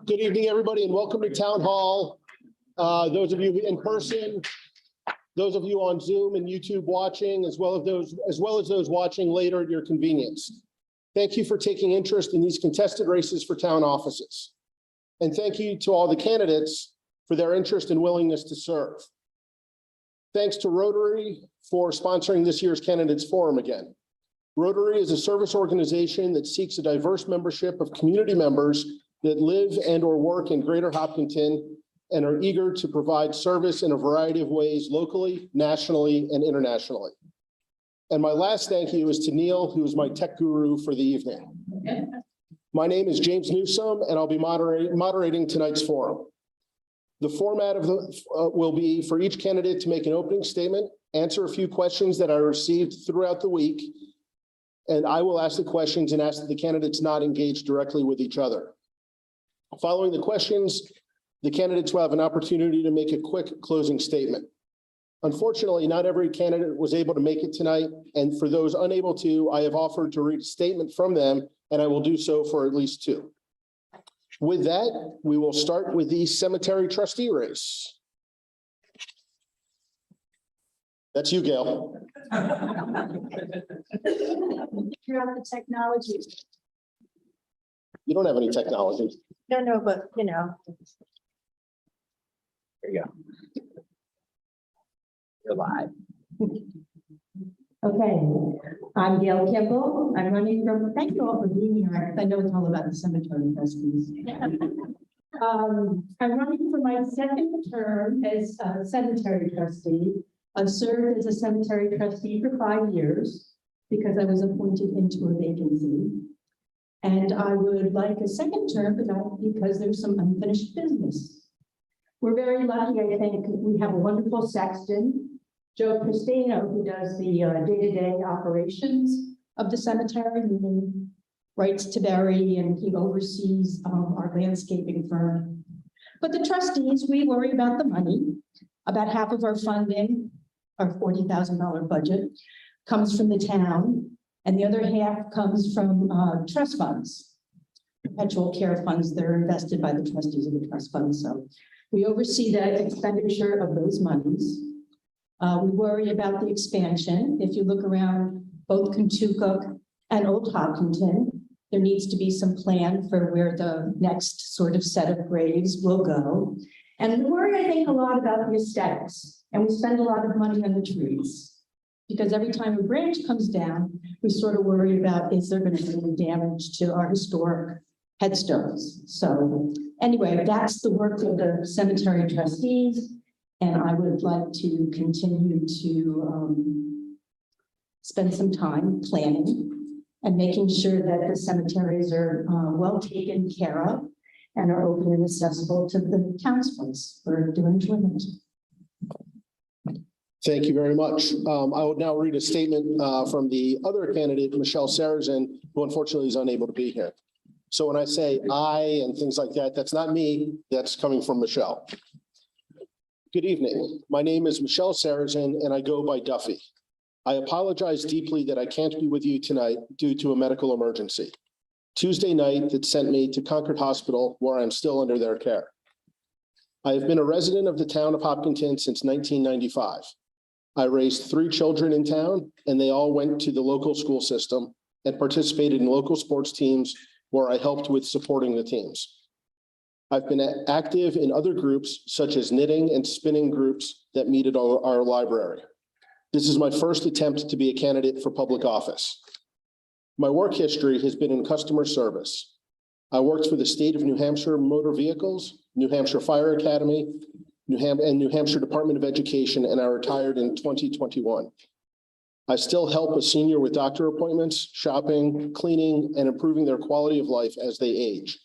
Good evening, everybody, and welcome to Town Hall. Those of you in person, those of you on Zoom and YouTube watching, as well as those watching later at your convenience. Thank you for taking interest in these contested races for town offices. And thank you to all the candidates for their interest and willingness to serve. Thanks to Rotary for sponsoring this year's Candidates Forum again. Rotary is a service organization that seeks a diverse membership of community members that live and or work in Greater Hopkinton and are eager to provide service in a variety of ways locally, nationally, and internationally. And my last thank you is to Neil, who is my tech guru for the evening. My name is James Newsome, and I'll be moderating tonight's forum. The format of will be for each candidate to make an opening statement, answer a few questions that I received throughout the week, and I will ask the questions and ask that the candidates not engage directly with each other. Following the questions, the candidates will have an opportunity to make a quick closing statement. Unfortunately, not every candidate was able to make it tonight, and for those unable to, I have offered to read a statement from them, and I will do so for at least two. With that, we will start with the cemetery trustee race. That's you, Gail. Figure out the technology. You don't have any technology. No, but you know. There you go. You're live. Okay, I'm Gail Kimball. I'm running from, thank you all for being here. I know it's all about the cemetery trustees. I'm running for my second term as a cemetery trustee. I've served as a cemetery trustee for 5 years because I was appointed into a vacancy. And I would like a second term because there's some unfinished business. We're very lucky, I think. We have a wonderful sexton, Joe Christino, who does the day-to-day operations of the cemetery, meaning rights to bury, and he oversees our landscaping firm. But the trustees, we worry about the money. About half of our funding, our $40,000 budget, comes from the town, and the other half comes from trust funds, perpetual care funds that are invested by the trustees of the trust fund. So we oversee the expenditure of those monies. We worry about the expansion. If you look around both Kentucky and Old Hopkinton, there needs to be some plan for where the next sort of set of graves will go. And we worry, I think, a lot about the aesthetics, and we spend a lot of money on the trees. Because every time a branch comes down, we sort of worry about, is there going to be any damage to our historic headstones? So anyway, that's the work of the cemetery trustees. And I would like to continue to spend some time planning and making sure that the cemeteries are well taken care of and are open and accessible to the townsfolk for doing enjoyment. Thank you very much. I will now read a statement from the other candidate, Michelle Sarrazin, who unfortunately is unable to be here. So when I say I and things like that, that's not me, that's coming from Michelle. Good evening. My name is Michelle Sarrazin and I go by Duffy. I apologize deeply that I can't be with you tonight due to a medical emergency. Tuesday night that sent me to Concord Hospital, where I'm still under their care. I have been a resident of the town of Hopkinton since 1995. I raised 3 children in town, and they all went to the local school system and participated in local sports teams where I helped with supporting the teams. I've been active in other groups such as knitting and spinning groups that meet at our library. This is my first attempt to be a candidate for public office. My work history has been in customer service. I worked for the state of New Hampshire Motor Vehicles, New Hampshire Fire Academy, and New Hampshire Department of Education, and I retired in 2021. I still help a senior with doctor appointments, shopping, cleaning, and improving their quality of life as they age.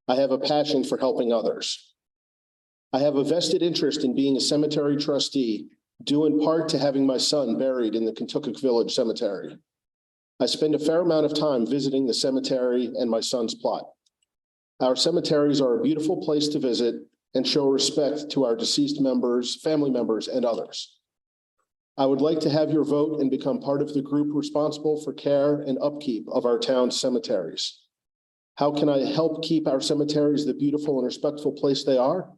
I have a passion for helping others. I have a vested interest in being a cemetery trustee, due in part to having my son buried in the Kentucky Village Cemetery. I spend a fair amount of time visiting the cemetery and my son's plot. Our cemeteries are a beautiful place to visit and show respect to our deceased members, family members, and others. I would like to have your vote and become part of the group responsible for care and upkeep of our town's cemeteries. How can I help keep our cemeteries the beautiful and respectful place they are?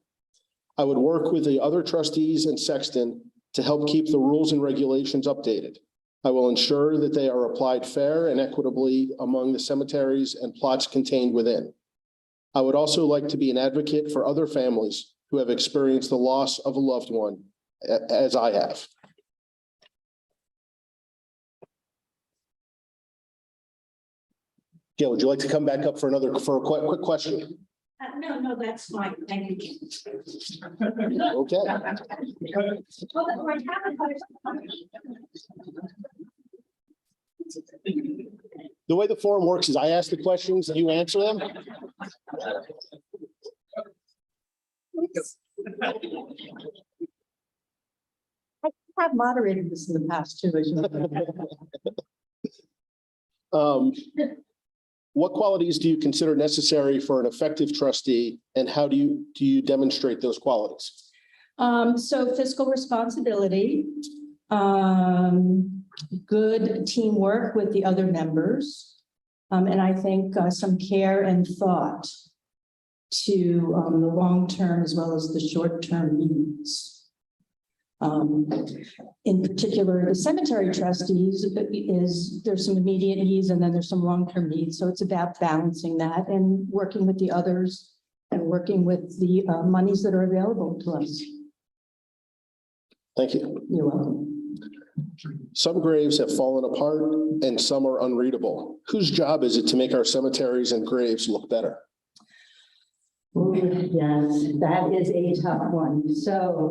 I would work with the other trustees and sexton to help keep the rules and regulations updated. I will ensure that they are applied fair and equitably among the cemeteries and plots contained within. I would also like to be an advocate for other families who have experienced the loss of a loved one, as I have. Gail, would you like to come back up for a quick question? No, that's fine. Thank you. Okay. The way the forum works is I ask the questions and you answer them. I've moderated this in the past too, as you know. What qualities do you consider necessary for an effective trustee, and how do you demonstrate those qualities? So fiscal responsibility, good teamwork with the other members, and I think some care and thought to the long-term as well as the short-term needs. In particular, the cemetery trustees there's some immediate needs and then there's some long-term needs. So it's about balancing that and working with the others and working with the monies that are available to us. Thank you. You're welcome. Some graves have fallen apart and some are unreadable. Whose job is it to make our cemeteries and graves look better? Oh, yes, that is a tough one. So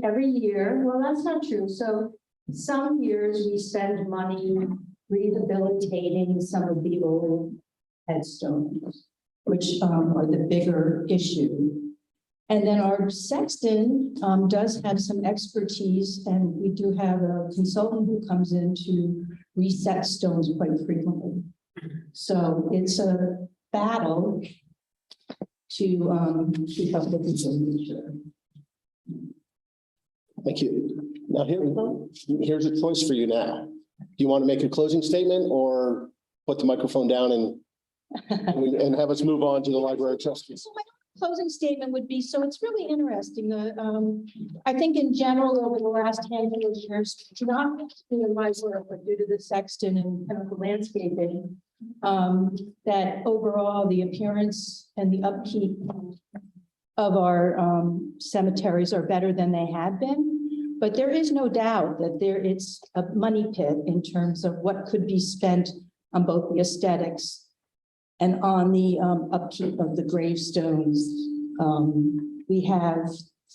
every year, well, that's not true. So some years we spend money rehabilitating some of the old headstones, which are the bigger issue. And then our sexton does have some expertise, and we do have a consultant who comes in to reset stones quite frequently. So it's a battle to keep up with the Thank you. Now here's a choice for you now. Do you want to make a closing statement or put the microphone down and have us move on to the library trustees? So my closing statement would be, so it's really interesting. I think in general, over the last handful of years, not due to my work, but due to the sexton and chemical landscaping, that overall the appearance and the upkeep of our cemeteries are better than they had been. But there is no doubt that it's a money pit in terms of what could be spent on both the aesthetics and on the upkeep of the gravestones. We have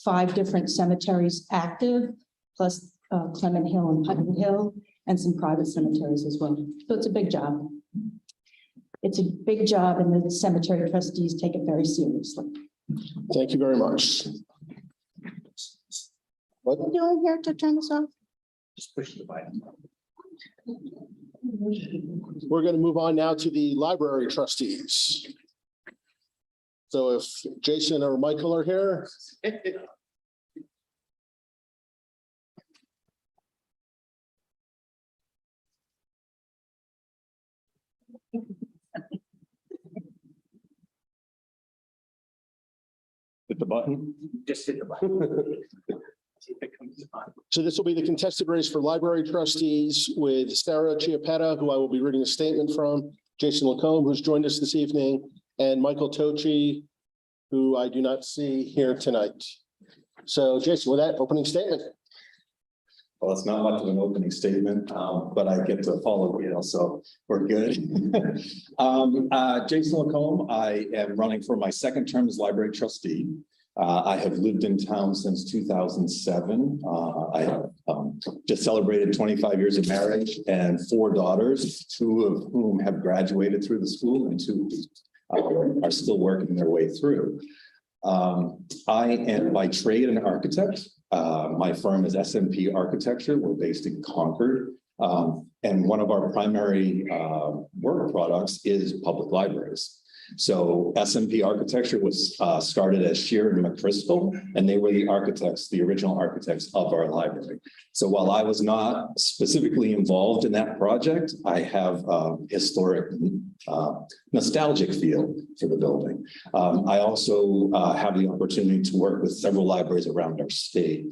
5 different cemeteries active, plus Clement Hill and Putnam Hill, and some private cemeteries as well. So it's a big job. It's a big job, and the cemetery trustees take it very seriously. Thank you very much. What are you doing here to turn this off? Just push the button. We're going to move on now to the library trustees. So if Jason or Michael are here. Hit the button. Just hit the button. See if it comes on. So this will be the contested race for library trustees with Sarah Chiappetta, who I will be reading a statement from, Jason Lacombe, who's joined us this evening, and Michael Tochi, who I do not see here tonight. So Jason, with that opening statement. Well, it's not much of an opening statement, but I get to follow Gail, so we're good. Jason Lacombe, I am running for my second term as library trustee. I have lived in town since 2007. I have just celebrated 25 years of marriage and 4 daughters, 2 of whom have graduated through the school and 2 are still working their way through. I am by trade an architect. My firm is SMP Architecture. We're based in Concord. And one of our primary work products is public libraries. So SMP Architecture was started as Shear and McChrystal, and they were the architects, the original architects of our library. So while I was not specifically involved in that project, I have historic nostalgic feel for the building. I also have the opportunity to work with several libraries around our state,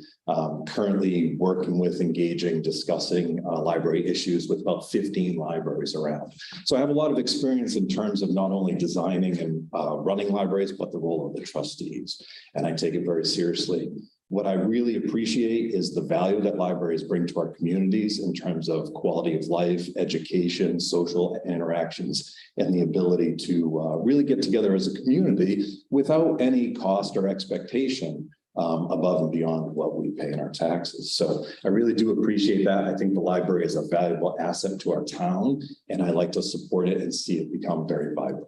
currently working with, engaging, discussing library issues with about 15 libraries around. So I have a lot of experience in terms of not only designing and running libraries, but the role of the trustees. And I take it very seriously. What I really appreciate is the value that libraries bring to our communities in terms of quality of life, education, social interactions, and the ability to really get together as a community without any cost or expectation above and beyond what we pay in our taxes. So I really do appreciate that. I think the library is a valuable asset to our town, and I like to support it and see it become very vibrant.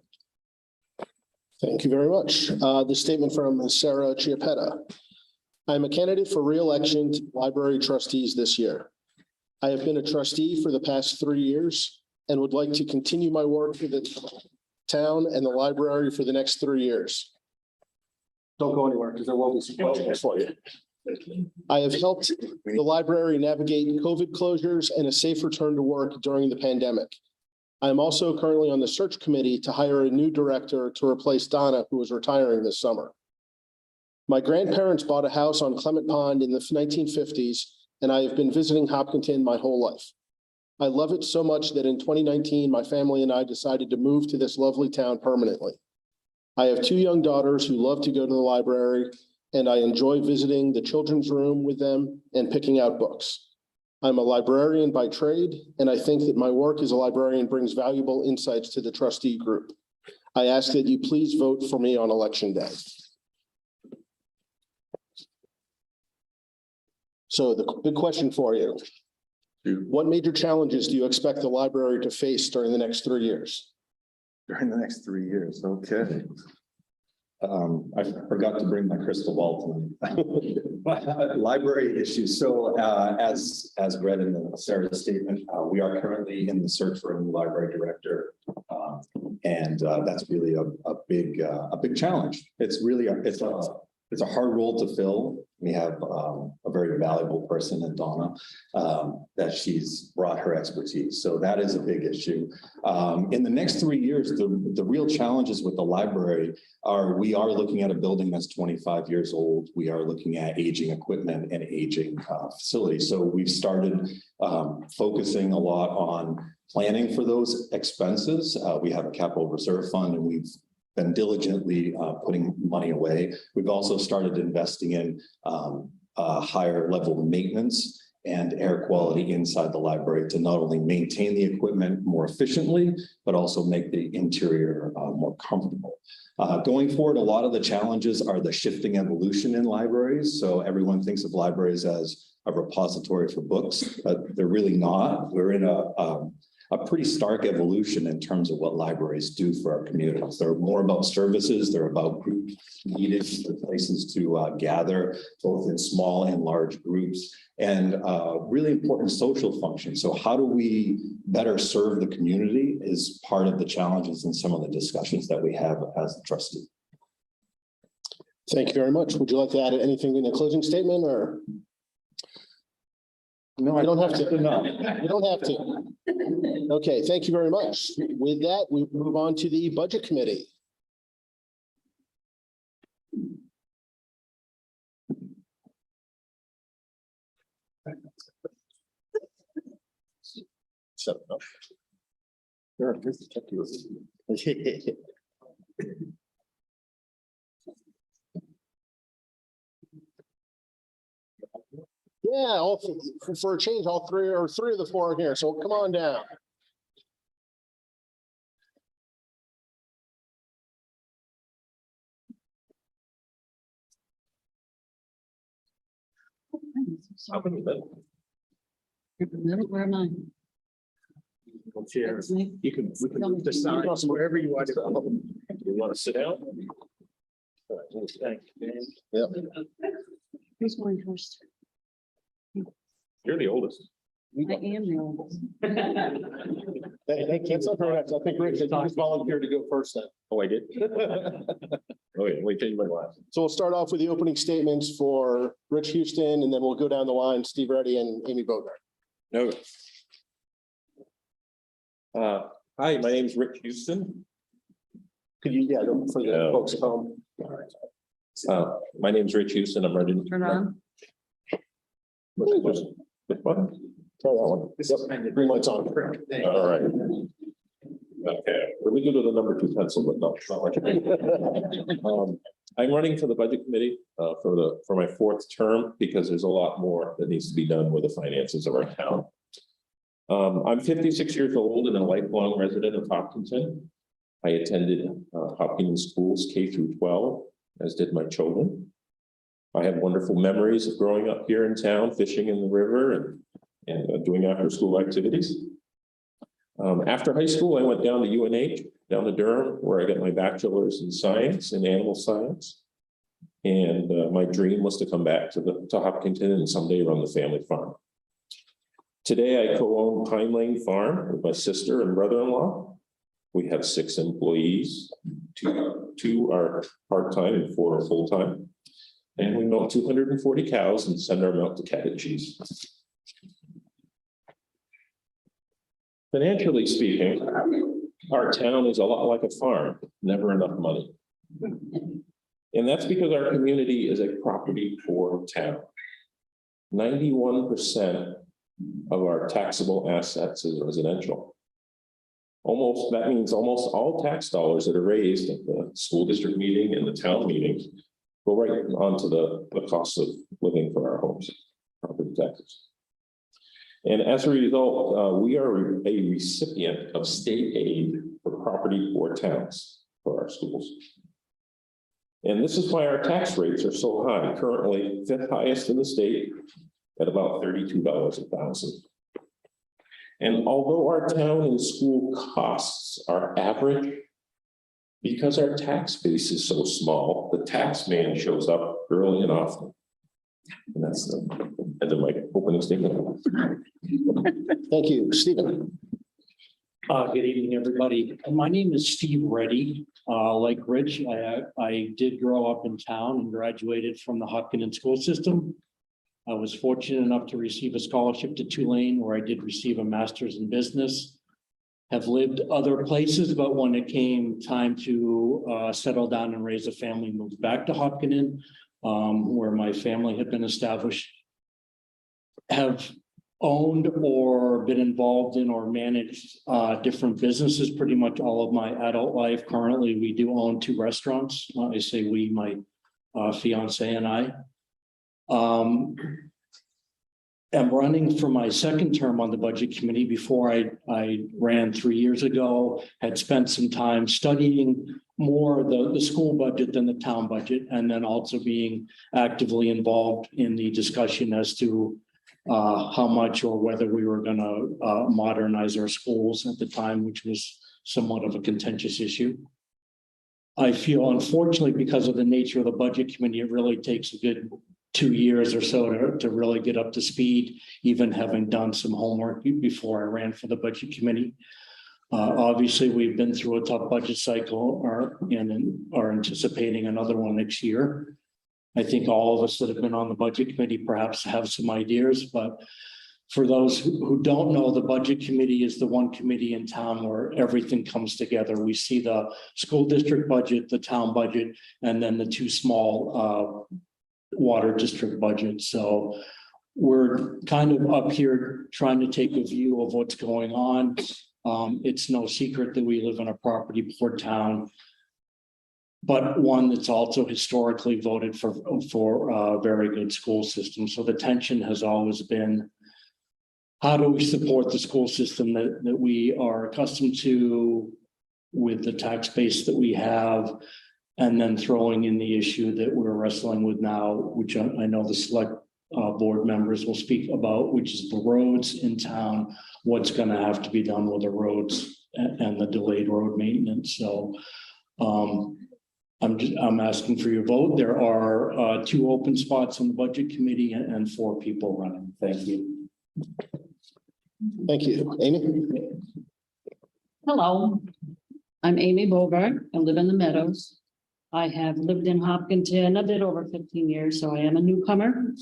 Thank you very much. The statement from Sarah Chiappetta. I'm a candidate for re-election to library trustees this year. I have been a trustee for the past 3 years and would like to continue my work for the town and the library for the next 3 years. Don't go anywhere because there will be some questions for you. I have helped the library navigate COVID closures and a safe return to work during the pandemic. I am also currently on the search committee to hire a new director to replace Donna, who is retiring this summer. My grandparents bought a house on Clement Pond in the 1950s, and I have been visiting Hopkinton my whole life. I love it so much that in 2019, my family and I decided to move to this lovely town permanently. I have 2 young daughters who love to go to the library, and I enjoy visiting the children's room with them and picking out books. I'm a librarian by trade, and I think that my work as a librarian brings valuable insights to the trustee group. I ask that you please vote for me on election day. So the big question for you, what major challenges do you expect the library to face during the next 3 years? During the next 3 years, okay. I forgot to bring my crystal ball tonight. Library issues. So as read in Sarah's statement, we are currently in the search for a new library director. And that's really a big challenge. It's really it's a hard role to fill. We have a very valuable person in Donna that she's brought her expertise. So that is a big issue. In the next 3 years, the real challenges with the library are we are looking at a building that's 25 years old. We are looking at aging equipment and aging facilities. So we've started focusing a lot on planning for those expenses. We have a capital reserve fund, and we've been diligently putting money away. We've also started investing in higher level maintenance and air quality inside the library to not only maintain the equipment more efficiently, but also make the interior more comfortable. Going forward, a lot of the challenges are the shifting evolution in libraries. So everyone thinks of libraries as a repository for books, but they're really not. We're in a pretty stark evolution in terms of what libraries do for our communities. They're more about services. They're about group meetings, places to gather, both in small and large groups, and really important social functions. So how do we better serve the community is part of the challenges and some of the discussions that we have as a trustee. Thank you very much. Would you like to add anything in a closing statement, or? No, you don't have to. No. You don't have to. Okay, thank you very much. With that, we move on to the Budget Committee. Shut up. Sure, here's the tech you. Yeah, for a change, all three of the four are here. So come on down. Where am I? Chair. You can decide wherever you want to go. You want to sit down? Yep. Who's going first? You're the oldest. I am the oldest. That's not correct. I think Rich, you just volunteered to go first then. Oh, I did? Oh, yeah, wait, change my glasses. So we'll start off with the opening statements for Rich Houston, and then we'll go down the line, Steve Reddy and Amy Bogart. No. Hi, my name's Rick Houston. Could you, for the Yeah. folks at home? My name's Rich Houston. I'm ready to Turn on. What? Try that one. Yep, green light's on. All right. Okay, really good with a number 2 pencil, but no, not much. I'm running for the budget committee for my 4th term because there's a lot more that needs to be done with the finances of our town. I'm 56 years old and a lifelong resident of Hopkinton. I attended Hopkinton schools K through 12, as did my children. I have wonderful memories of growing up here in town, fishing in the river and doing after school activities. After high school, I went down to UNH, down to Durham, where I got my bachelor's in science and animal science. And my dream was to come back to Hopkinton and someday run the family farm. Today, I co-own Pine Lane Farm with my sister and brother-in-law. We have 6 employees, two are part-time and 4 are full-time. And we milk 240 cows and send our milk to Cat and Cheese. Financially speaking, our town is a lot like a farm, never enough money. And that's because our community is a property poor town. 91% of our taxable assets is residential. That means almost all tax dollars that are raised at the school district meeting and the town meetings go right onto the cost of living for our homes, property taxes. And as a result, we are a recipient of state aid for property poor towns for our schools. And this is why our tax rates are so high, currently 5th highest in the state at about $32 a thousand. And although our town and school costs are average, because our tax base is so small, the tax man shows up early and often. And that's the end of my opening statement. Thank you, Stephen. Good evening, everybody. My name is Steve Reddy. Like Rich, I did grow up in town and graduated from the Hopkinton school system. I was fortunate enough to receive a scholarship to Tulane, where I did receive a master's in business. Have lived other places, but when it came time to settle down and raise a family, moved back to Hopkinton, where my family had been established. Have owned or been involved in or managed different businesses pretty much all of my adult life. Currently, we do own 2 restaurants. I say we, my fiance and I. I'm running for my 2nd term on the budget committee. Before I ran 3 years ago, had spent some time studying more the school budget than the town budget, and then also being actively involved in the discussion as to how much or whether we were going to modernize our schools at the time, which was somewhat of a contentious issue. I feel, unfortunately, because of the nature of the budget committee, it really takes a good 2 years or so to really get up to speed, even having done some homework before I ran for the budget committee. Obviously, we've been through a tough budget cycle and are anticipating another one next year. I think all of us that have been on the budget committee perhaps have some ideas, but for those who don't know, the budget committee is the one committee in town where everything comes together. We see the school district budget, the town budget, and then the 2 small water district budgets. So we're kind of up here trying to take a view of what's going on. It's no secret that we live in a property poor town, but one that's also historically voted for a very good school system. So the tension has always been, how do we support the school system that we are accustomed to with the tax base that we have, and then throwing in the issue that we're wrestling with now, which I know the select board members will speak about, which is the roads in town, what's going to have to be done with the roads and the delayed road maintenance. So I'm asking for your vote. There are 2 open spots on the budget committee and 4 people running. Thank you. Thank you. Amy? Hello, I'm Amy Bogart. I live in the Meadows. I have lived in Hopkinton a bit over 15 years, so I am a newcomer.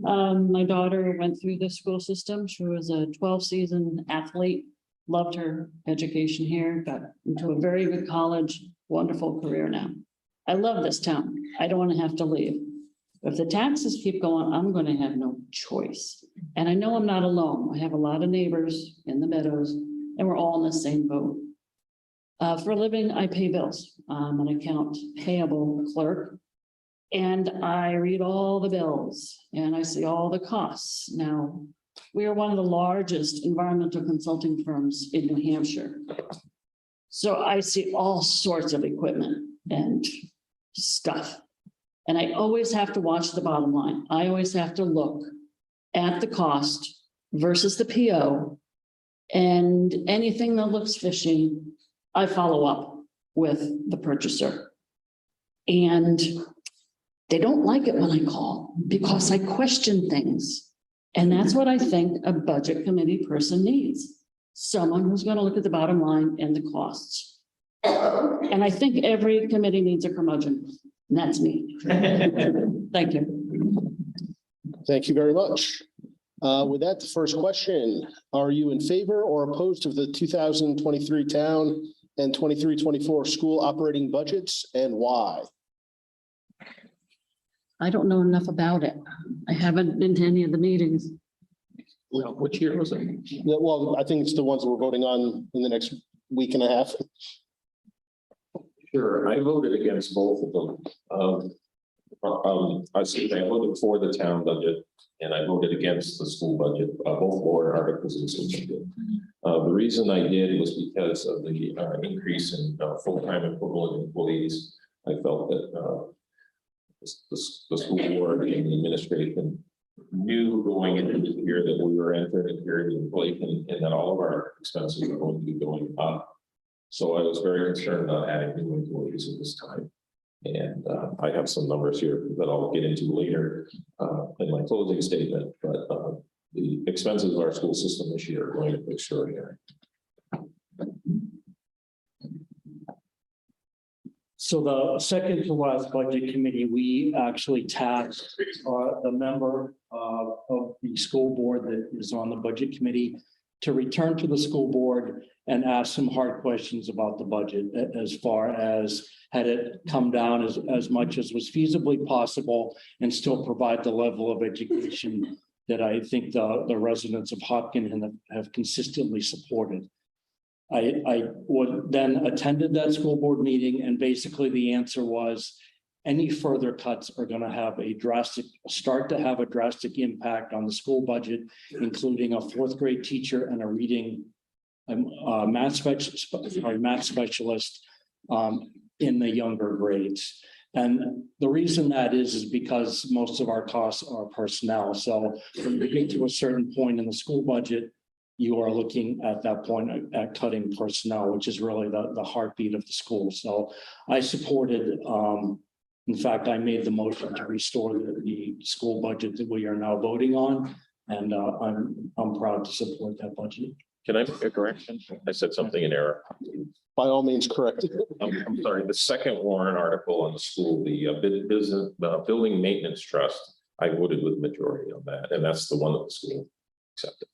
My daughter went through the school system. She was a 12-season athlete, loved her education here, got into a very good college, wonderful career now. I love this town. I don't want to have to leave. If the taxes keep going, I'm going to have no choice. And I know I'm not alone. I have a lot of neighbors in the Meadows, and we're all in the same boat. For a living, I pay bills. I'm an account payable clerk. And I read all the bills and I see all the costs. Now, we are one of the largest environmental consulting firms in New Hampshire. So I see all sorts of equipment and stuff. And I always have to watch the bottom line. I always have to look at the cost versus the PO. And anything that looks fishy, I follow up with the purchaser. And they don't like it when I call because I question things. And that's what I think a budget committee person needs. Someone who's going to look at the bottom line and the costs. And I think every committee needs a curmudgeon. And that's me. Thank you. Thank you very much. With that, the first question, are you in favor or opposed of the 2023 town and 23-24 school operating budgets, and why? I don't know enough about it. I haven't been to any of the meetings. Well, which year was it? Well, I think it's the ones we're voting on in the next week and a half. Sure, I voted against both of them. I voted for the town budget and I voted against the school budget, both warrant articles in the school budget. The reason I did was because of the increase in full-time equivalent employees. I felt that the school board and the administration knew going into the year that we were entering a period of inflation and that all of our expenses were going to be going up. So I was very concerned about adding new employees at this time. And I have some numbers here that I'll get into later in my closing statement, but the expenses of our school system this year are going to be extraordinary. So the second to last budget committee, we actually tasked the member of the school board that is on the budget committee to return to the school board and ask some hard questions about the budget, as far as had it come down as much as was feasibly possible and still provide the level of education that I think the residents of Hopkinton have consistently supported. I would then attended that school board meeting, and basically the answer was any further cuts are going to have a drastic impact on the school budget, including a fourth grade teacher and a reading math specialist in the younger grades. And the reason that is because most of our costs are personnel. So when you get to a certain point in the school budget, you are looking at that point at cutting personnel, which is really the heartbeat of the school. So I supported, in fact, I made the motion to restore the school budget that we are now voting on. And I'm proud to support that budget. Can I make a correction? I said something in error. By all means, correct. I'm sorry, the second warrant article on the school, the building maintenance trust, I voted with majority on that, and that's the one that the school accepted.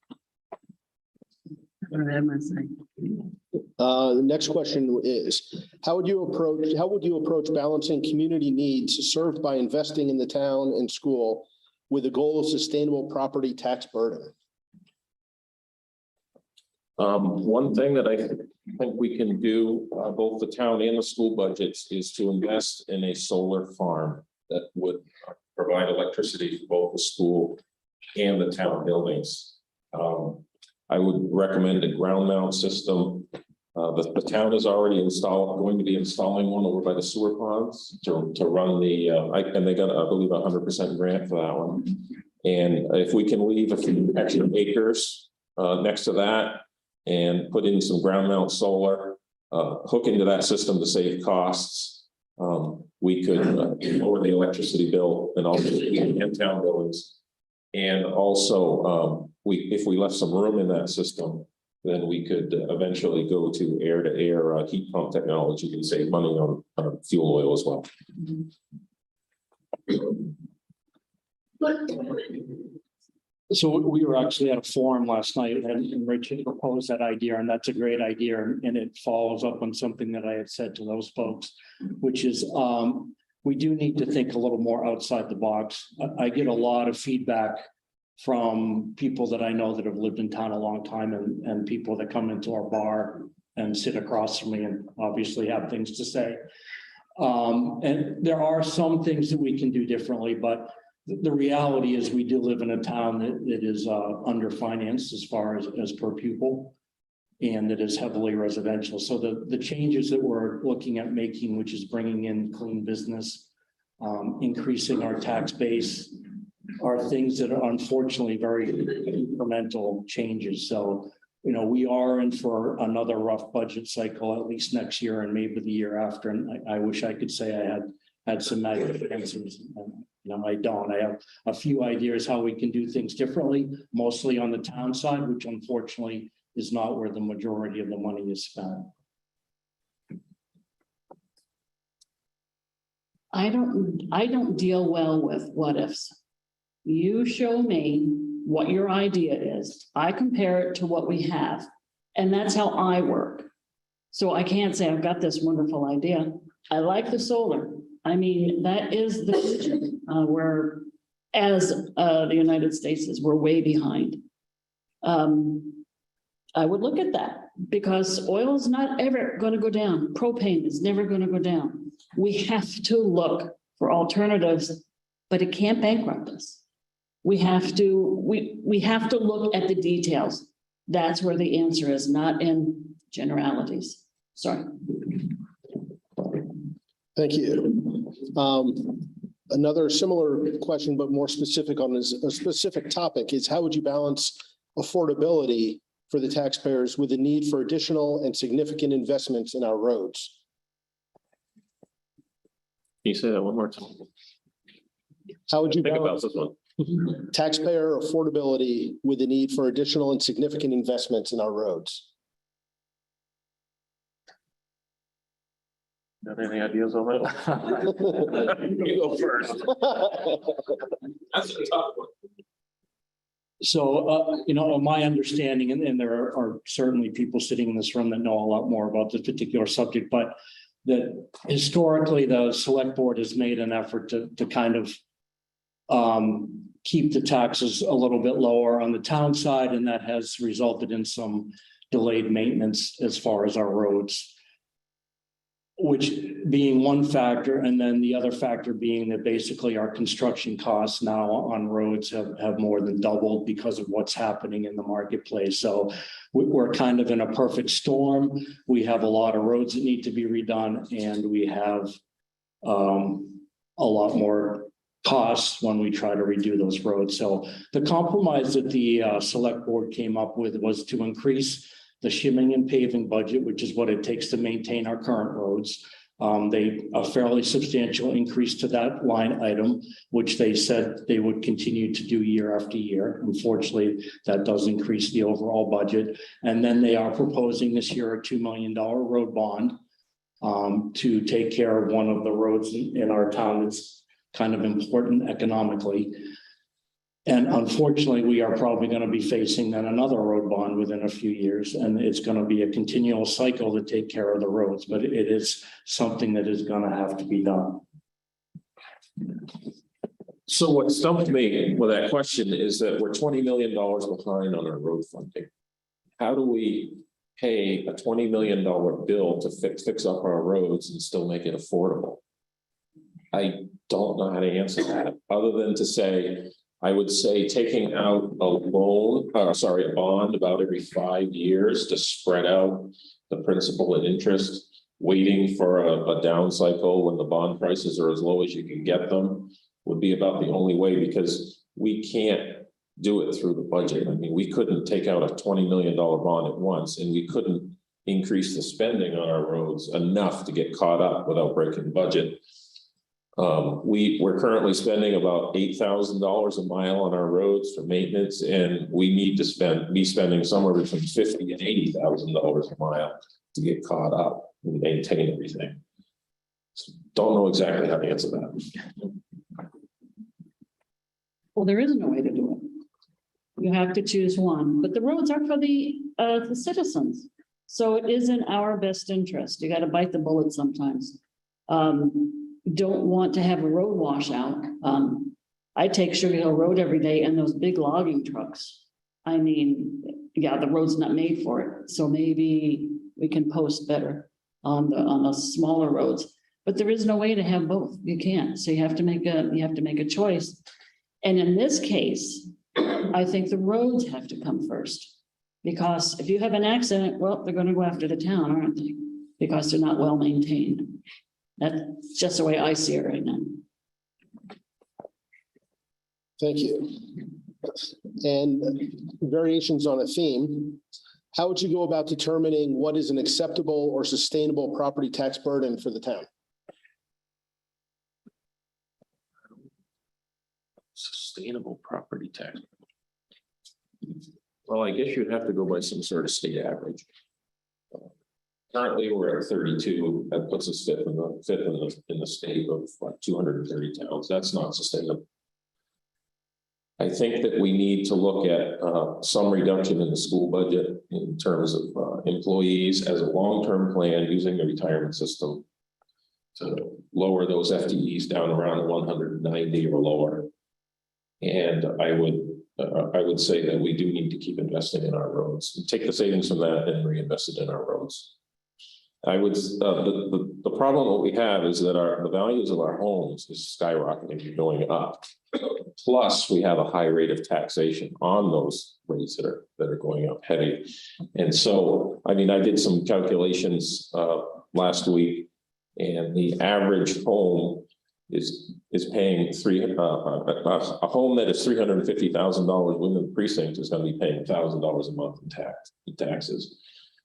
The next question is, how would you approach balancing community needs served by investing in the town and school with the goal of sustainable property tax burden? One thing that I think we can do, both the town and the school budgets, is to invest in a solar farm that would provide electricity for both the school and the town buildings. I would recommend a ground mount system. The town is already going to be installing one over by the sewer ponds to run the, and they got, I believe, 100% grant for that one. And if we can leave a few extra acres next to that and put in some ground mount solar, hook into that system to save costs, we could lower the electricity bill and also in town buildings And also, if we left some room in that system, then we could eventually go to air-to-air heat pump technology and save money on fuel oil as well. So we were actually at a forum last night and Richard proposed that idea, and that's a great idea. And it follows up on something that I had said to those folks, which is we do need to think a little more outside the box. I get a lot of feedback from people that I know that have lived in town a long time and people that come into our bar and sit across from me and obviously have things to say. And there are some things that we can do differently, but the reality is we do live in a town that is underfinanced as far as per pupil, and that is heavily residential. So the changes that we're looking at making, which is bringing in clean business, increasing our tax base, are things that are unfortunately very incremental changes. So, you know, we are in for another rough budget cycle, at least next year and maybe the year after. And I wish I could say I had some magic answers. You know, I don't. I have a few ideas how we can do things differently, mostly on the town side, which unfortunately is not where the majority of the money is spent. I don't deal well with what ifs. You show me what your idea is. I compare it to what we have, and that's how I work. So I can't say I've got this wonderful idea. I like the solar. I mean, that is the future. We're, as the United States is, we're way behind. I would look at that because oil is not ever going to go down. Propane is never going to go down. We have to look for alternatives, but it can't bankrupt us. We have to look at the details. That's where the answer is, not in generalities. Sorry. Thank you. Another similar question, but more specific on a specific topic is how would you balance affordability for the taxpayers with the need for additional and significant investments in our roads? Can you say that one more time? How would you Think about balance this one. taxpayer affordability with the need for additional and significant investments in our roads? Got any ideas on that? You go first. That's a tough one. So, you know, my understanding, and there are certainly people sitting in this room that know a lot more about this particular subject, but that historically the select board has made an effort to kind of keep the taxes a little bit lower on the town side, and that has resulted in some delayed maintenance as far as our roads, which being one factor, and then the other factor being that basically our construction costs now on roads have more than doubled because of what's happening in the marketplace. So we're kind of in a perfect storm. We have a lot of roads that need to be redone, and we have a lot more costs when we try to redo those roads. So the compromise that the select board came up with was to increase the shimming and paving budget, which is what it takes to maintain our current roads. A fairly substantial increase to that line item, which they said they would continue to do year after year. Unfortunately, that does increase the overall budget. And then they are proposing this year a $2 million road bond to take care of one of the roads in our town that's kind of important economically. And unfortunately, we are probably going to be facing then another road bond within a few years, and it's going to be a continual cycle to take care of the roads, but it is something that is going to have to be done. So what stumped me with that question is that we're $20 million behind on our road funding. How do we pay a $20 million bill to fix up our roads and still make it affordable? I don't know how to answer that, other than to say, I would say taking out a bond about every 5 years to spread out the principal and interest, waiting for a down cycle when the bond prices are as low as you can get them, would be about the only way, because we can't do it through the budget. I mean, we couldn't take out a $20 million bond at once, and we couldn't increase the spending on our roads enough to get caught up without breaking the budget. We're currently spending about $8,000 a mile on our roads for maintenance, and we need to be spending somewhere between $50,000 and $80,000 a mile to get caught up and maintain everything. So don't know exactly how to answer that. Well, there is no way to do it. You have to choose one, but the roads are for the citizens. So it is in our best interest. You got to bite the bullet sometimes. Don't want to have a road washout. I take Sugar Hill Road every day and those big logging trucks. I mean, yeah, the road's not made for it. So maybe we can post better on the smaller roads, but there is no way to have both. You can't. So you have to make a choice. And in this case, I think the roads have to come first. Because if you have an accident, well, they're going to go after the town, aren't they? Because they're not well maintained. That's just the way I see it right now. Thank you. And variations on a theme. How would you go about determining what is an acceptable or sustainable property tax burden for the town? Sustainable property tax. Well, I guess you'd have to go by some sort of state average. Currently, we're at 32. That puts us fifth in the state of like 230 towns. That's not sustainable. I think that we need to look at some reduction in the school budget in terms of employees as a long-term plan using the retirement system to lower those FTEs down around 190 or lower. And I would say that we do need to keep investing in our roads and take the savings from that and reinvest it in our roads. I would, the problem that we have is that the values of our homes is skyrocketing, going up. Plus, we have a high rate of taxation on those rates that are going up heavy. And so, I mean, I did some calculations last week, and the average home is paying a home that is $350,000 within the precinct is going to be paying $1,000 a month in taxes.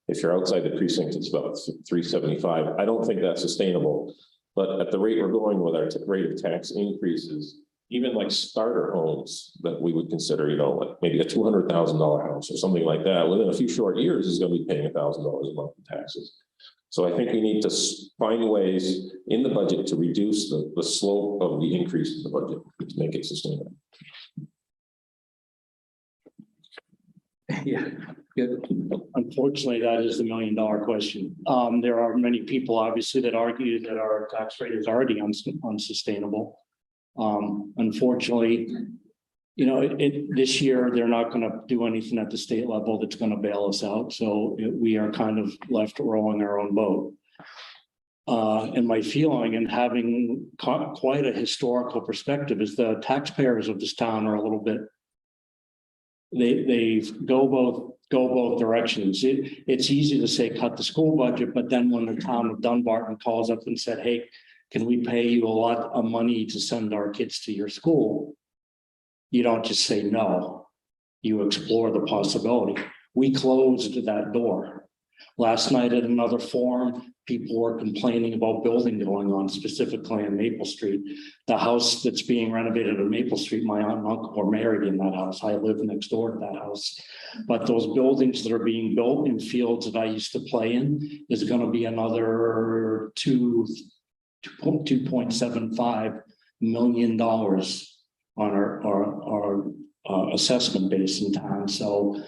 If you're outside the precinct, it's about $375. I don't think that's sustainable, but at the rate we're going with our rate of tax increases, even like starter homes that we would consider, you know, like maybe a $200,000 house or something like that, within a few short years is going to be paying $1,000 a month in taxes. So I think we need to find ways in the budget to reduce the slope of the increase in the budget to make it sustainable. Yeah, good. Unfortunately, that is the $1,000,000 question. There are many people obviously that argue that our tax rate is already unsustainable. Unfortunately, you know, this year they're not going to do anything at the state level that's going to bail us out. So we are kind of left rowing our own boat. And my feeling, and having quite a historical perspective, is the taxpayers of this town are a little bit. They go both directions. It's easy to say cut the school budget, but then when the town of Dunbarton calls up and said, "Hey, can we pay you a lot of money to send our kids to your school?" You don't just say no. You explore the possibility. We closed that door. Last night at another forum, people were complaining about building going on, specifically on Maple Street. The house that's being renovated on Maple Street, my aunt and uncle were married in that house. I live next door to that house. But those buildings that are being built in fields that I used to play in is going to be another $2.75 million on our assessment base in town. So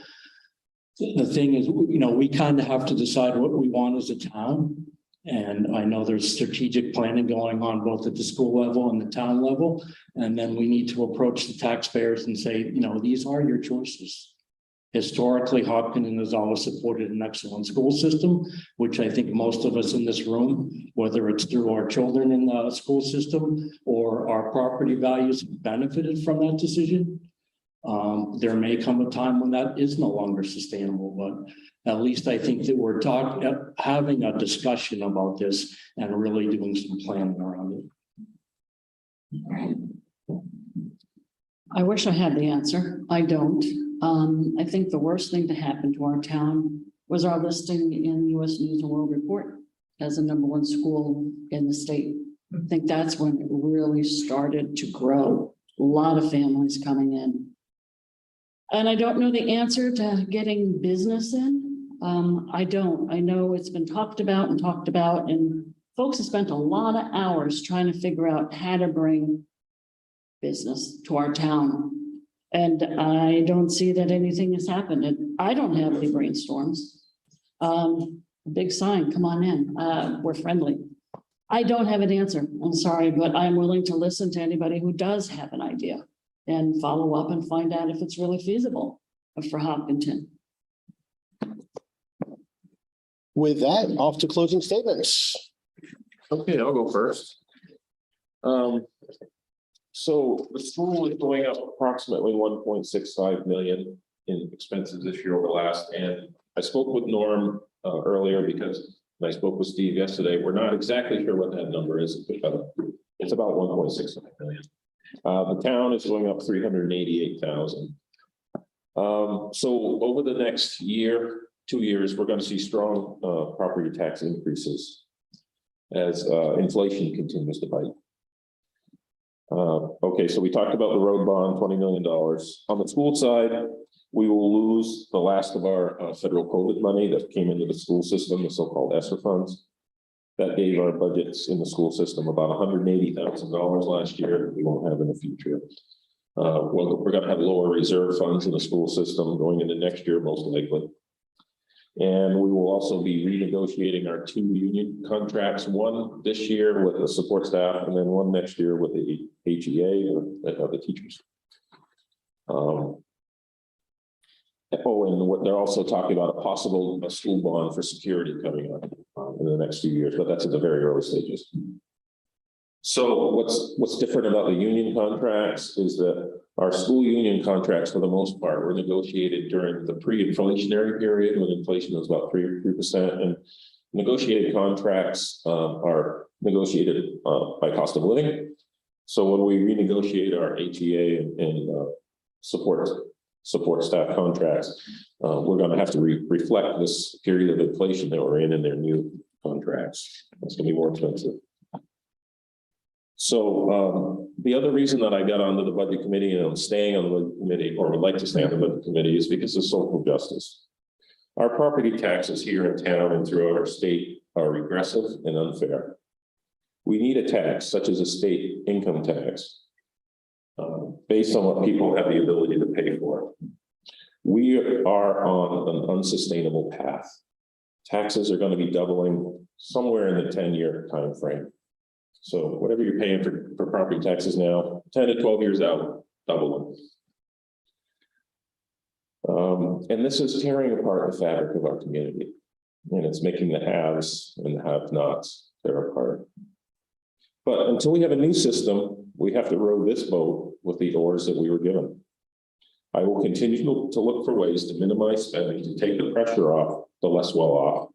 the thing is, you know, we kind of have to decide what we want as a town. And I know there's strategic planning going on both at the school level and the town level. And then we need to approach the taxpayers and say, you know, these are your choices. Historically, Hopkinton has always supported an excellent school system, which I think most of us in this room, whether it's through our children in the school system or our property values, benefited from that decision. There may come a time when that is no longer sustainable, but at least I think that we're having a discussion about this and really doing some planning around it. I wish I had the answer. I don't. I think the worst thing to happen to our town was our listing in US News and World Report as the #1 school in the state. I think that's when it really started to grow. A lot of families coming in. And I don't know the answer to getting business in. I don't. I know it's been talked about, and folks have spent a lot of hours trying to figure out how to bring business to our town. And I don't see that anything has happened. And I don't have any brainstorms. A big sign, come on in, we're friendly. I don't have an answer, I'm sorry, but I'm willing to listen to anybody who does have an idea and follow up and find out if it's really feasible for Hopkinton. With that, off to closing statements. Okay, I'll go first. So the school is going up approximately 1.65 million in expenses this year over last, and I spoke with Norm earlier because I spoke with Steve yesterday. We're not exactly sure what that number is. It's about 1.65 million. The town is going up 388,000. So over the next year, 2 years, we're going to see strong property tax increases as inflation continues to bite. Okay, so we talked about the road bond, $20 million. On the school side, we will lose the last of our federal COVID money that came into the school system, the so-called ESSER funds. That gave our budgets in the school system about $180,000 last year. We won't have in the future. We're going to have lower reserve funds in the school system going into next year, most likely. And we will also be renegotiating our 2 union contracts, one this year with the support staff, and then one next year with the HEA, the teachers. And what they're also talking about a possible school bond for security coming up in the next few years, but that's at the very early stages. So what's different about the union contracts is that our school union contracts, for the most part, were negotiated during the pre-inflationary period when inflation was about 3%, and negotiated contracts are negotiated by cost of living. So when we renegotiate our HEA and support staff contracts, we're going to have to reflect this period of inflation that we're in their new contracts. It's going to be more expensive. So the other reason that I got onto the budget committee and I'm staying on the budget committee, or would like to stay on the budget committee, is because of social justice. Our property taxes here in town and throughout our state are regressive and unfair. We need a tax, such as a state income tax, based on what people have the ability to pay for. We are on an unsustainable path. Taxes are going to be doubling somewhere in the 10-year time frame. So whatever you're paying for property taxes now, 10 to 12 years out, double them. And this is tearing apart the fabric of our community. And it's making the haves and the have-nots tear apart. But until we have a new system, we have to row this boat with the oars that we were given. I will continue to look for ways to minimize spending, to take the pressure off the less well-off.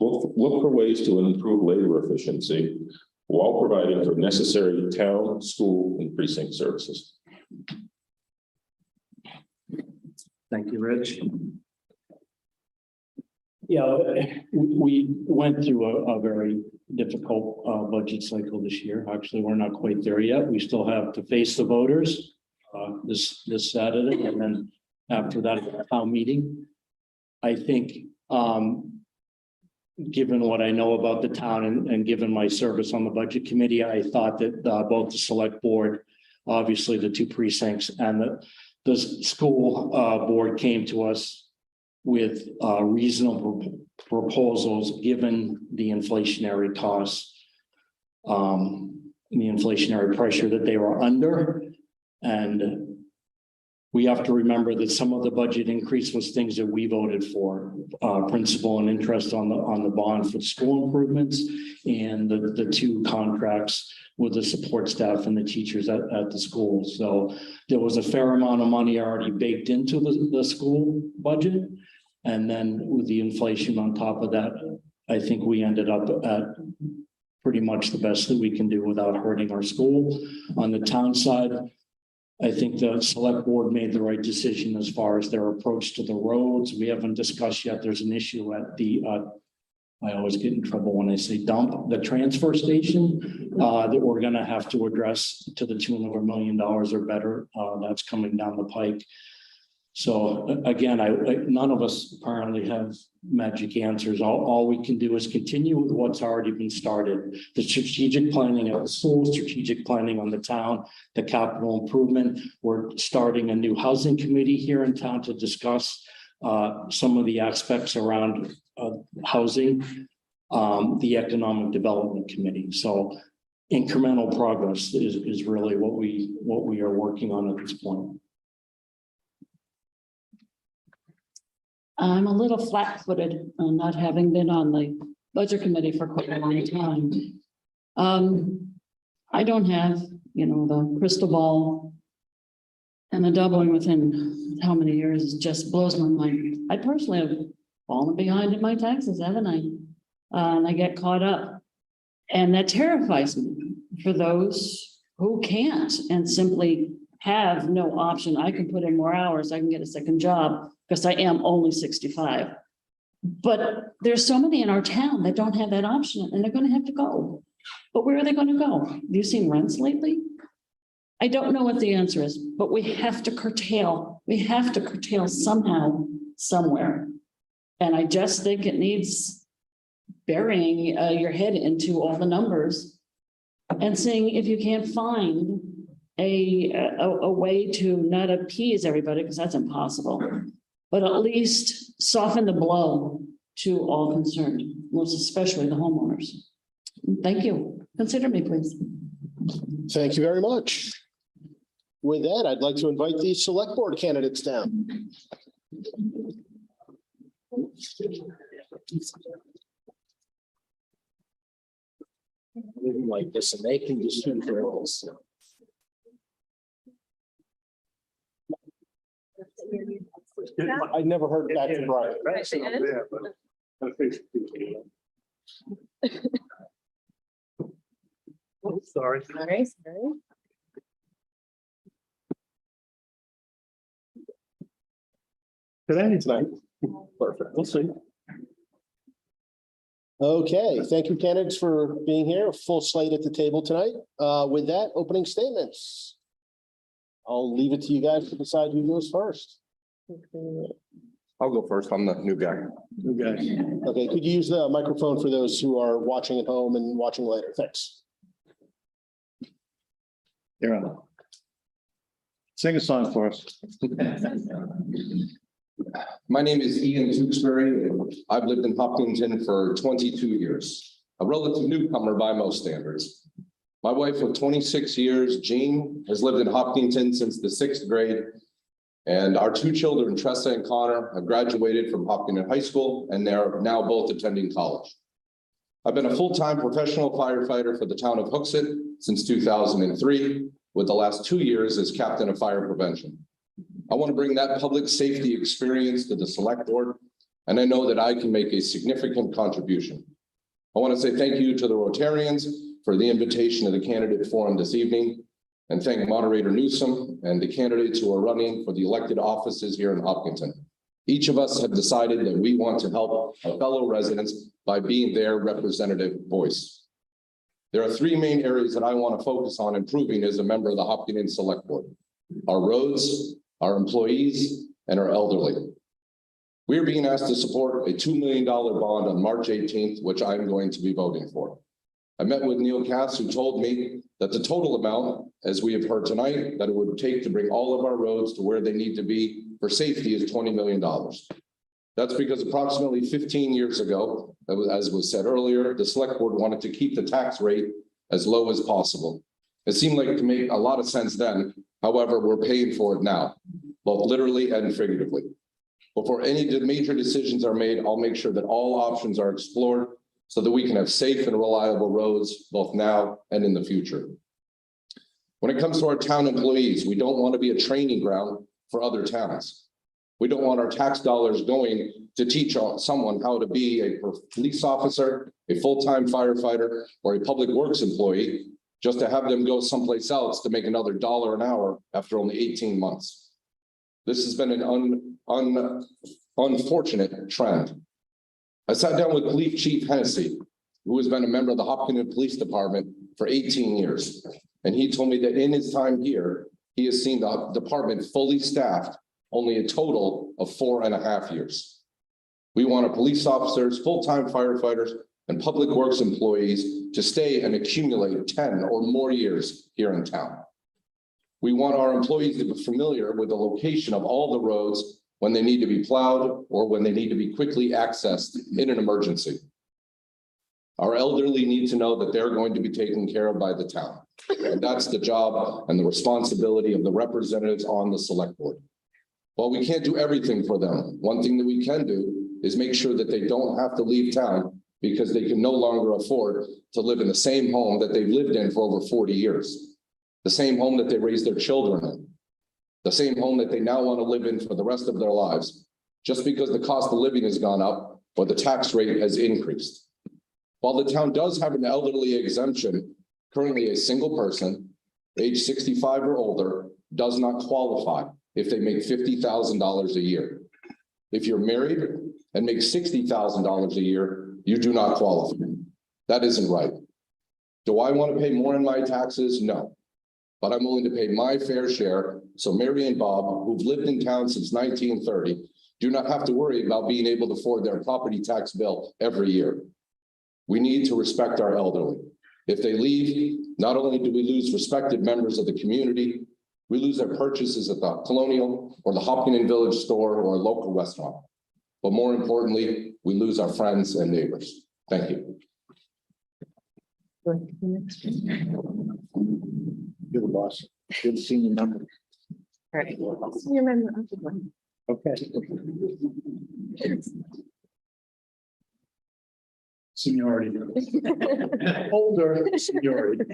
Look for ways to improve labor efficiency while providing for necessary town, school, and precinct services. Thank you, Rich. Yeah, we went through a very difficult budget cycle this year. Actually, we're not quite there yet. We still have to face the voters this Saturday, and then after that, town meeting. I think, given what I know about the town and given my service on the budget committee, I thought that both the select board, obviously the 2 precincts, and the school board came to us with reasonable proposals, given the inflationary costs, the inflationary pressure that they were under. And we have to remember that some of the budget increase was things that we voted for, principal and interest on the bond for school improvements, and the 2 contracts with the support staff and the teachers at the school. So there was a fair amount of money already baked into the school budget. And then with the inflation on top of that, I think we ended up at pretty much the best that we can do without hurting our school. On the town side, I think the select board made the right decision as far as their approach to the roads. We haven't discussed yet. There's an issue at the I always get in trouble when I say dump, the transfer station that we're gonna have to address to the tune of $1 million or better. That's coming down the pike. So again, none of us apparently have magic answers. All we can do is continue with what's already been started. The strategic planning of the school, strategic planning on the town, the capital improvement. We're starting a new housing committee here in town to discuss some of the aspects around housing, the economic development committee. So incremental progress is really what we are working on at this point. I'm a little flat-footed, not having been on the budget committee for quite a long time. I don't have, the crystal ball, and the doubling within how many years just blows my mind. I personally have fallen behind in my taxes, haven't I? And I get caught up, and that terrifies me for those who can't and simply have no option. I can put in more hours, I can get a second job because I am only 65. But there's so many in our town that don't have that option, and they're going to have to go. But where are they going to go? Have you seen rents lately? I don't know what the answer is, but we have to curtail. We have to curtail somehow, somewhere. And I just think it needs burying your head into all the numbers and seeing if you can't find a way to not appease everybody, because that's impossible, but at least soften the blow to all concerned, most especially the homeowners. Thank you. Consider me, please. Thank you very much. With that, I'd like to invite the select board candidates down. Living like this, and they can just shoot their holes. I never heard back from Brian. Oh, sorry. Sorry. Tonight. Perfect. We'll see. Okay, thank you, candidates, for being here. A full slate at the table tonight. With that, opening statements. I'll leave it to you guys to decide who goes first. I'll go first. I'm the new guy. Okay, could you use the microphone for those who are watching at home and watching later? Thanks. You're on. Sing a song for us. My name is Ian Tewksbury. I've lived in Hopkinton for 22 years, a relative newcomer by most standards. My wife of 26 years, Jean, has lived in Hopkinton since the 6th grade. And our 2 children, Tressa and Connor, have graduated from Hopkinton High School, and they're now both attending college. I've been a full-time professional firefighter for the town of Hooksett since 2003, with the last 2 years as captain of fire prevention. I want to bring that public safety experience to the select board, and I know that I can make a significant contribution. I want to say thank you to the Rotarians for the invitation to the candidate forum this evening, and thank Moderator Newsom and the candidates who are running for the elected offices here in Hopkinton. Each of us have decided that we want to help our fellow residents by being their representative voice. There are 3 main areas that I want to focus on improving as a member of the Hopkinton Select Board: our roads, our employees, and our elderly. We are being asked to support a $2 million bond on March 18th, which I'm going to be voting for. I met with Neil Cass, who told me that the total amount, as we have heard tonight, that it would take to bring all of our roads to where they need to be for safety is $20 million. That's because approximately 15 years ago, as was said earlier, the select board wanted to keep the tax rate as low as possible. It seemed like it could make a lot of sense then. However, we're paying for it now, both literally and figuratively. Before any major decisions are made, I'll make sure that all options are explored so that we can have safe and reliable roads both now and in the future. When it comes to our town employees, we don't want to be a training ground for other towns. We don't want our tax dollars going to teach someone how to be a police officer, a full-time firefighter, or a public works employee, just to have them go someplace else to make another $1 an hour after only 18 months. This has been an unfortunate trend. I sat down with Police Chief Hennessy, who has been a member of the Hopkinton Police Department for 18 years. And he told me that in his time here, he has seen the department fully staffed only a total of 4.5 years. We want our police officers, full-time firefighters, and public works employees to stay and accumulate 10 or more years here in town. We want our employees to be familiar with the location of all the roads when they need to be plowed or when they need to be quickly accessed in an emergency. Our elderly need to know that they're going to be taken care of by the town. And that's the job and the responsibility of the representatives on the select board. While we can't do everything for them, one thing that we can do is make sure that they don't have to leave town because they can no longer afford to live in the same home that they've lived in for over 40 years. The same home that they raised their children in. The same home that they now want to live in for the rest of their lives, just because the cost of living has gone up or the tax rate has increased. While the town does have an elderly exemption, currently a single person, age 65 or older, does not qualify if they make $50,000 a year. If you're married and make $60,000 a year, you do not qualify. That isn't right. Do I want to pay more in my taxes? No. But I'm willing to pay my fair share, so Mary and Bob, who've lived in town since 1930, do not have to worry about being able to afford their property tax bill every year. We need to respect our elderly. If they leave, not only do we lose respected members of the community, we lose their purchases at the Colonial or the Hopkinton Village store or a local restaurant. But more importantly, we lose our friends and neighbors. Thank you. You're the boss. You're the senior member. Right. Okay. Seniority. Older seniority.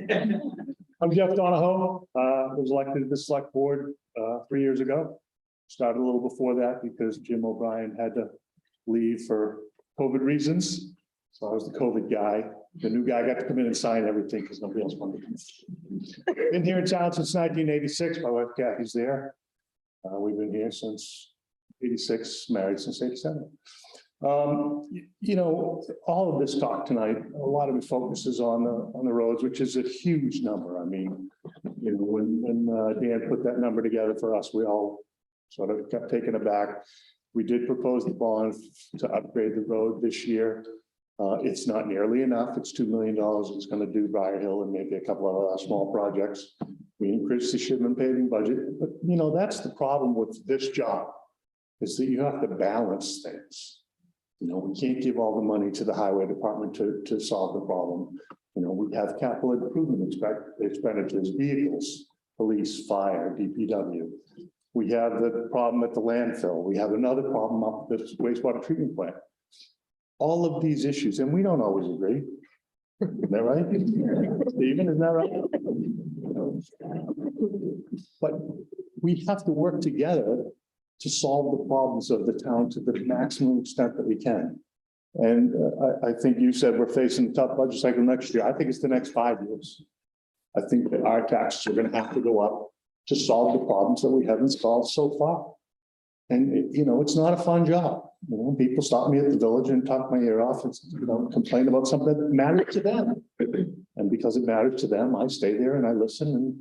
I'm Jeff Donahoe. Was elected to the select board 3 years ago. Started a little before that because Jim O'Brien had to leave for COVID reasons. So I was the COVID guy. The new guy got to come in and sign everything because nobody else wanted to. Been here in town since 1986. My wife Kathy's there. We've been here since 86, married since 87. You know, all of this talk tonight, a lot of it focuses on the roads, which is a huge number. I mean, you know, when Dan put that number together for us, we all sort of got taken aback. We did propose the bond to upgrade the road this year. It's not nearly enough. It's $2 million. It's going to do Briar Hill and maybe a couple of other small projects. We increased the shipment paving budget, but you know, that's the problem with this job, is that you have to balance things. You know, we can't give all the money to the highway department to solve the problem. You know, we have capital improvement expenditures, vehicles, police, fire, DPW. We have the problem at the landfill. We have another problem up at the wastewater treatment plant. All of these issues, and we don't always agree. Isn't that right? Stephen, isn't that right? But we have to work together to solve the problems of the town to the maximum extent that we can. And I think you said we're facing a tough budget cycle next year. I think it's the next 5 years. I think that our taxes are going to have to go up to solve the problems that we haven't solved so far. And, you know, it's not a fun job. You know, people stop me at the village and talk my ear off and, you know, complain about something that matters to them. And because it matters to them, I stay there and I listen and,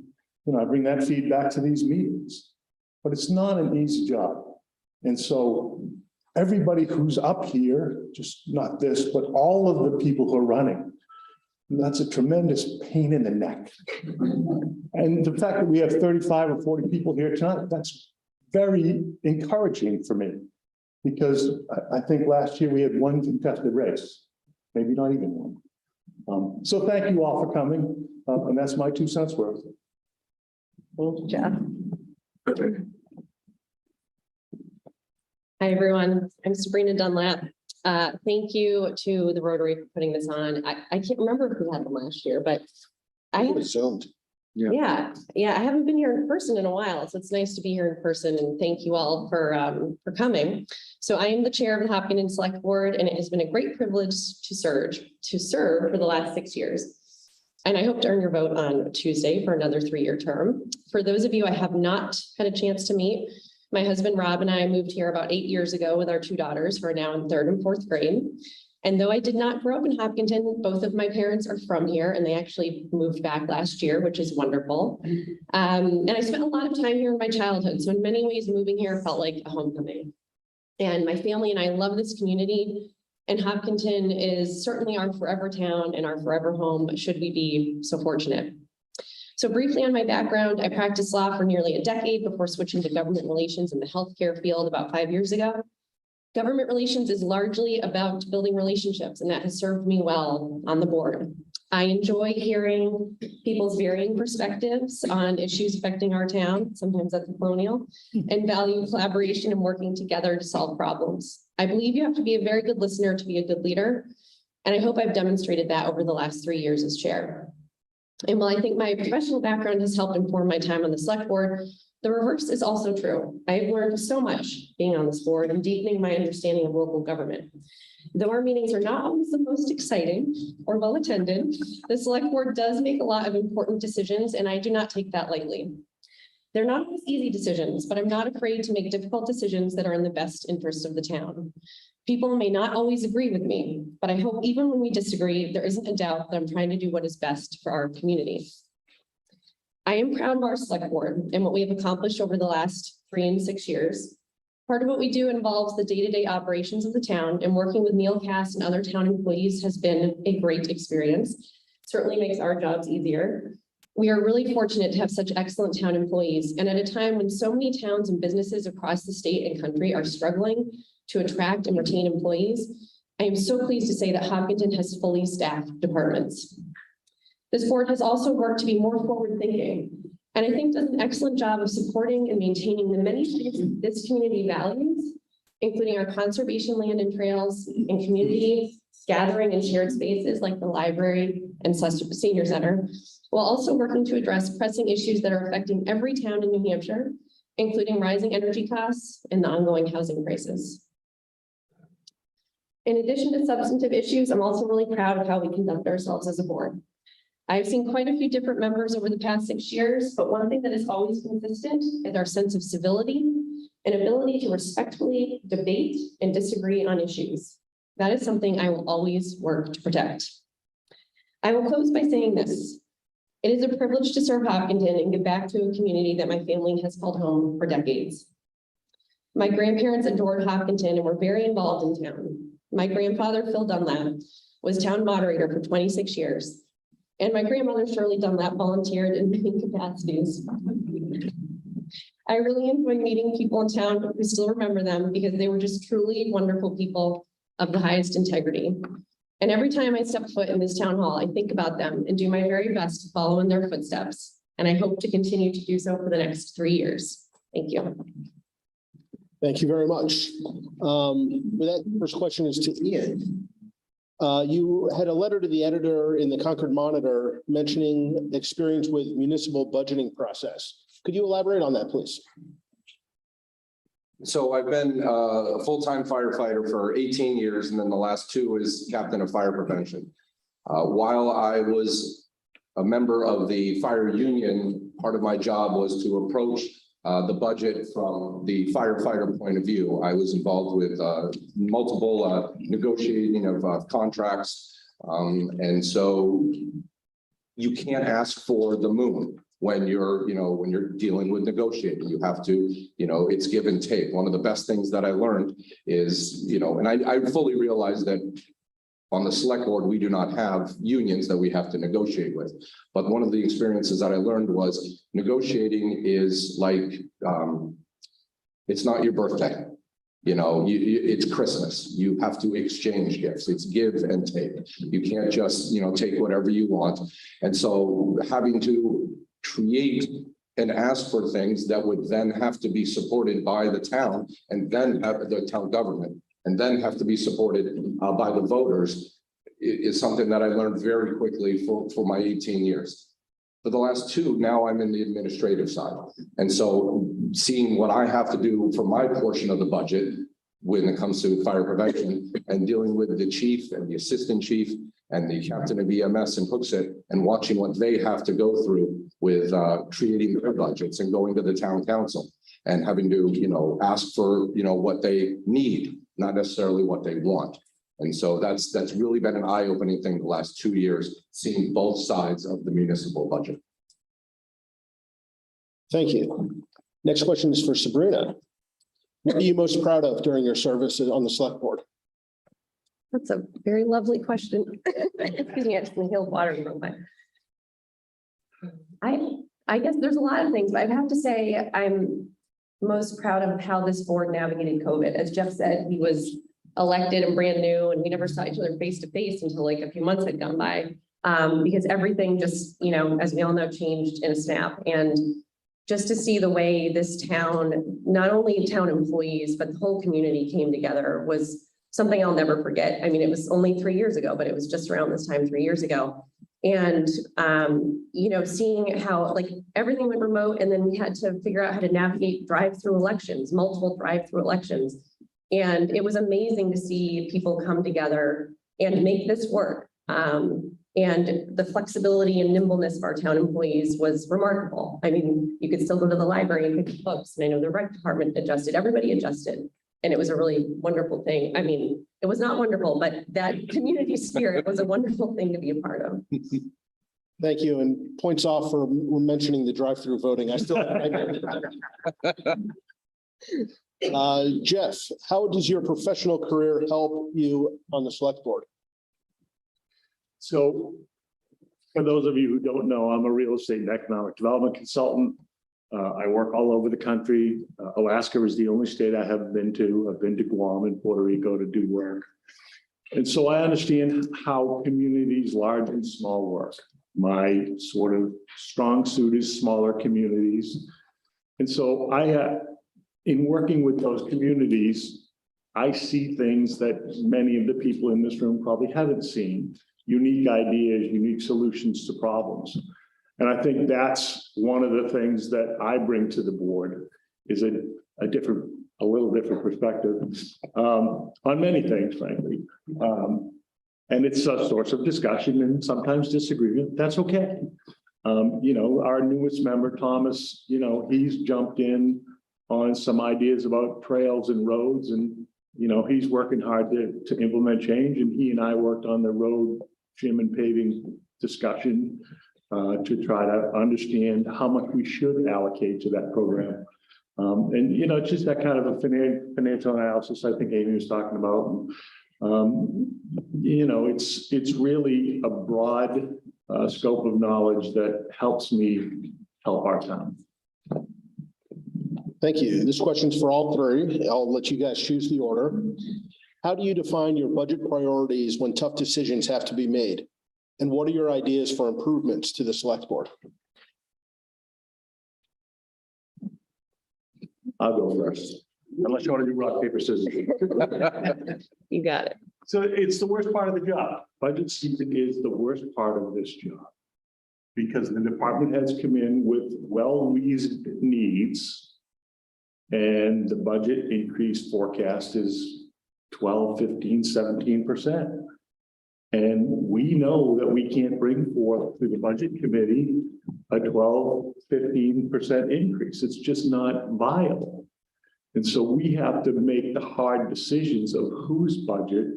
you know, I bring that feedback to these meetings. But it's not an easy job. And so everybody who's up here, just not this, but all of the people who are running, that's a tremendous pain in the neck. And the fact that we have 35 or 40 people here tonight, that's very encouraging for me. Because I think last year we had one contested race, maybe not even one. So thank you all for coming. And that's my 2 cents worth. Thank you, Jeff. Hi, everyone. I'm Sabrina Dunlap. Thank you to the Rotary for putting this on. I can't remember if we had them last year, but I have Zoomed. Yeah, I haven't been here in person in a while, so it's nice to be here in person, and thank you all for coming. So I am the chair of the Hopkinton Select Board, and it has been a great privilege to serve for the last 6 years. And I hope to earn your vote on Tuesday for another 3-year term. For those of you I have not had a chance to meet, My husband Rob and I moved here about 8 years ago with our two daughters, who are now in 3rd and 4th grade. And though I did not grow up in Hopkinton, both of my parents are from here, and they actually moved back last year, which is wonderful. And I spent a lot of time here in my childhood. So in many ways, moving here felt like a homecoming. And my family and I love this community. And Hopkinton is certainly our forever town and our forever home, should we be so fortunate. So briefly on my background, I practiced law for nearly a decade before switching to government relations in the healthcare field about 5 years ago. Government relations is largely about building relationships, and that has served me well on the board. I enjoy hearing people's varying perspectives on issues affecting our town, sometimes that's colonial, and value collaboration and working together to solve problems. I believe you have to be a very good listener to be a good leader, and I hope I've demonstrated that over the last 3 years as chair. And while I think my professional background has helped inform my time on the select board, the reverse is also true. I've learned so much being on this board and deepening my understanding of local government. Though our meetings are not always the most exciting or well attended, the select board does make a lot of important decisions, and I do not take that lightly. They're not always easy decisions, but I'm not afraid to make difficult decisions that are in the best interest of the town. People may not always agree with me, but I hope even when we disagree, there isn't a doubt that I'm trying to do what is best for our community. I am proud of our select board and what we have accomplished over the last 3 and 6 years. Part of what we do involves the day-to-day operations of the town, and working with Neil Cass and other town employees has been a great experience. Certainly makes our jobs easier. We are really fortunate to have such excellent town employees, and at a time when so many towns and businesses across the state and country are struggling to attract and retain employees, I am so pleased to say that Hopkinton has fully staffed departments. This board has also worked to be more forward-thinking, and I think does an excellent job of supporting and maintaining the many things this community values, including our conservation land and trails and community gathering and shared spaces like the library and senior center, while also working to address pressing issues that are affecting every town in New Hampshire, including rising energy costs and the ongoing housing crisis. In addition to substantive issues, I'm also really proud of how we conduct ourselves as a board. I've seen quite a few different members over the past 6 years, but one thing that is always consistent is our sense of civility and ability to respectfully debate and disagree on issues. That is something I will always work to protect. I will close by saying this. It is a privilege to serve Hopkinton and give back to a community that my family has called home for decades. My grandparents adored Hopkinton and were very involved in town. My grandfather, Phil Dunlap, was town moderator for 26 years. And my grandmother, Shirley Dunlap, volunteered in many capacities. I really enjoyed meeting people in town who still remember them because they were just truly wonderful people of the highest integrity. And every time I step foot in this town hall, I think about them and do my very best to follow in their footsteps. And I hope to continue to do so for the next 3 years. Thank you. Thank you very much. With that, first question is to Ian. You had a letter to the editor in the Concord Monitor mentioning experience with municipal budgeting process. Could you elaborate on that, please? So I've been a full-time firefighter for 18 years, and then the last 2 is captain of fire prevention. While I was a member of the fire union, part of my job was to approach the budget from the firefighter point of view. I was involved with multiple negotiating of contracts. And so you can't ask for the moon when you're dealing with negotiating. You have to, it's give and take. One of the best things that I learned is, and I fully realize that on the select board, we do not have unions that we have to negotiate with. But one of the experiences that I learned was negotiating is like, it's not your birthday. It's Christmas. You have to exchange gifts. It's give and take. You can't just, take whatever you want. And so having to create and ask for things that would then have to be supported by the town and then have the town government and then have to be supported by the voters is something that I learned very quickly for my 18 years. For the last 2, now I'm in the administrative side. And so seeing what I have to do for my portion of the budget when it comes to fire prevention and dealing with the chief and the assistant chief and the captain of EMS in Hooksett and watching what they have to go through with creating their budgets and going to the town council and having to, ask for, what they need, not necessarily what they want. And so that's really been an eye-opening thing the last 2 years, seeing both sides of the municipal budget. Thank you. Next question is for Sabrina. What are you most proud of during your service on the select board? That's a very lovely question. Excuse me, I just inhaled water real quick. I guess there's a lot of things, but I have to say I'm most proud of how this board navigated COVID. As Jeff said, he was elected and brand new, and we never saw each other face to face until like a few months had gone by. Because everything just, as we all know, changed in a snap. And just to see the way this town, not only town employees, but the whole community came together was something I'll never forget. I mean, it was only 3 years ago, but it was just around this time 3 years ago. And, seeing how like everything went remote, and then we had to figure out how to navigate drive-through elections, multiple drive-through elections. And it was amazing to see people come together and make this work. And the flexibility and nimbleness of our town employees was remarkable. I mean, you could still go to the library and pick up books, and I know the rec department adjusted, everybody adjusted. And it was a really wonderful thing. I mean, it was not wonderful, but that community spirit was a wonderful thing to be a part of. Thank you, and points off for mentioning the drive-through voting. I still. Jeff, how does your professional career help you on the select board? So for those of you who don't know, I'm a real estate and economic development consultant. I work all over the country. Alaska is the only state I haven't been to. I've been to Guam and Puerto Rico to do work. And so I understand how communities, large and small, work. My sort of strong suit is smaller communities. And so in working with those communities, I see things that many of the people in this room probably haven't seen. Unique ideas, unique solutions to problems. And I think that's one of the things that I bring to the board is a little different perspective on many things, frankly. And it's a source of discussion and sometimes disagreement. That's okay. Our newest member, Thomas, he's jumped in on some ideas about trails and roads, and he's working hard to implement change. And he and I worked on the road, gym and paving discussion to try to understand how much we should allocate to that program. And just that kind of a financial analysis I think Amy was talking about. It's really a broad scope of knowledge that helps me help our town. Thank you. This question's for all three. I'll let you guys choose the order. How do you define your budget priorities when tough decisions have to be made? And what are your ideas for improvements to the select board? I'll go first, unless you want to do rock, paper, scissors. You got it. So it's the worst part of the job. Budget season is the worst part of this job. Because the department heads come in with well-reasoned needs. And the budget increase forecast is 12, 15, 17%. And we know that we can't bring forth to the budget committee a 12, 15% increase. It's just not viable. And so we have to make the hard decisions of whose budget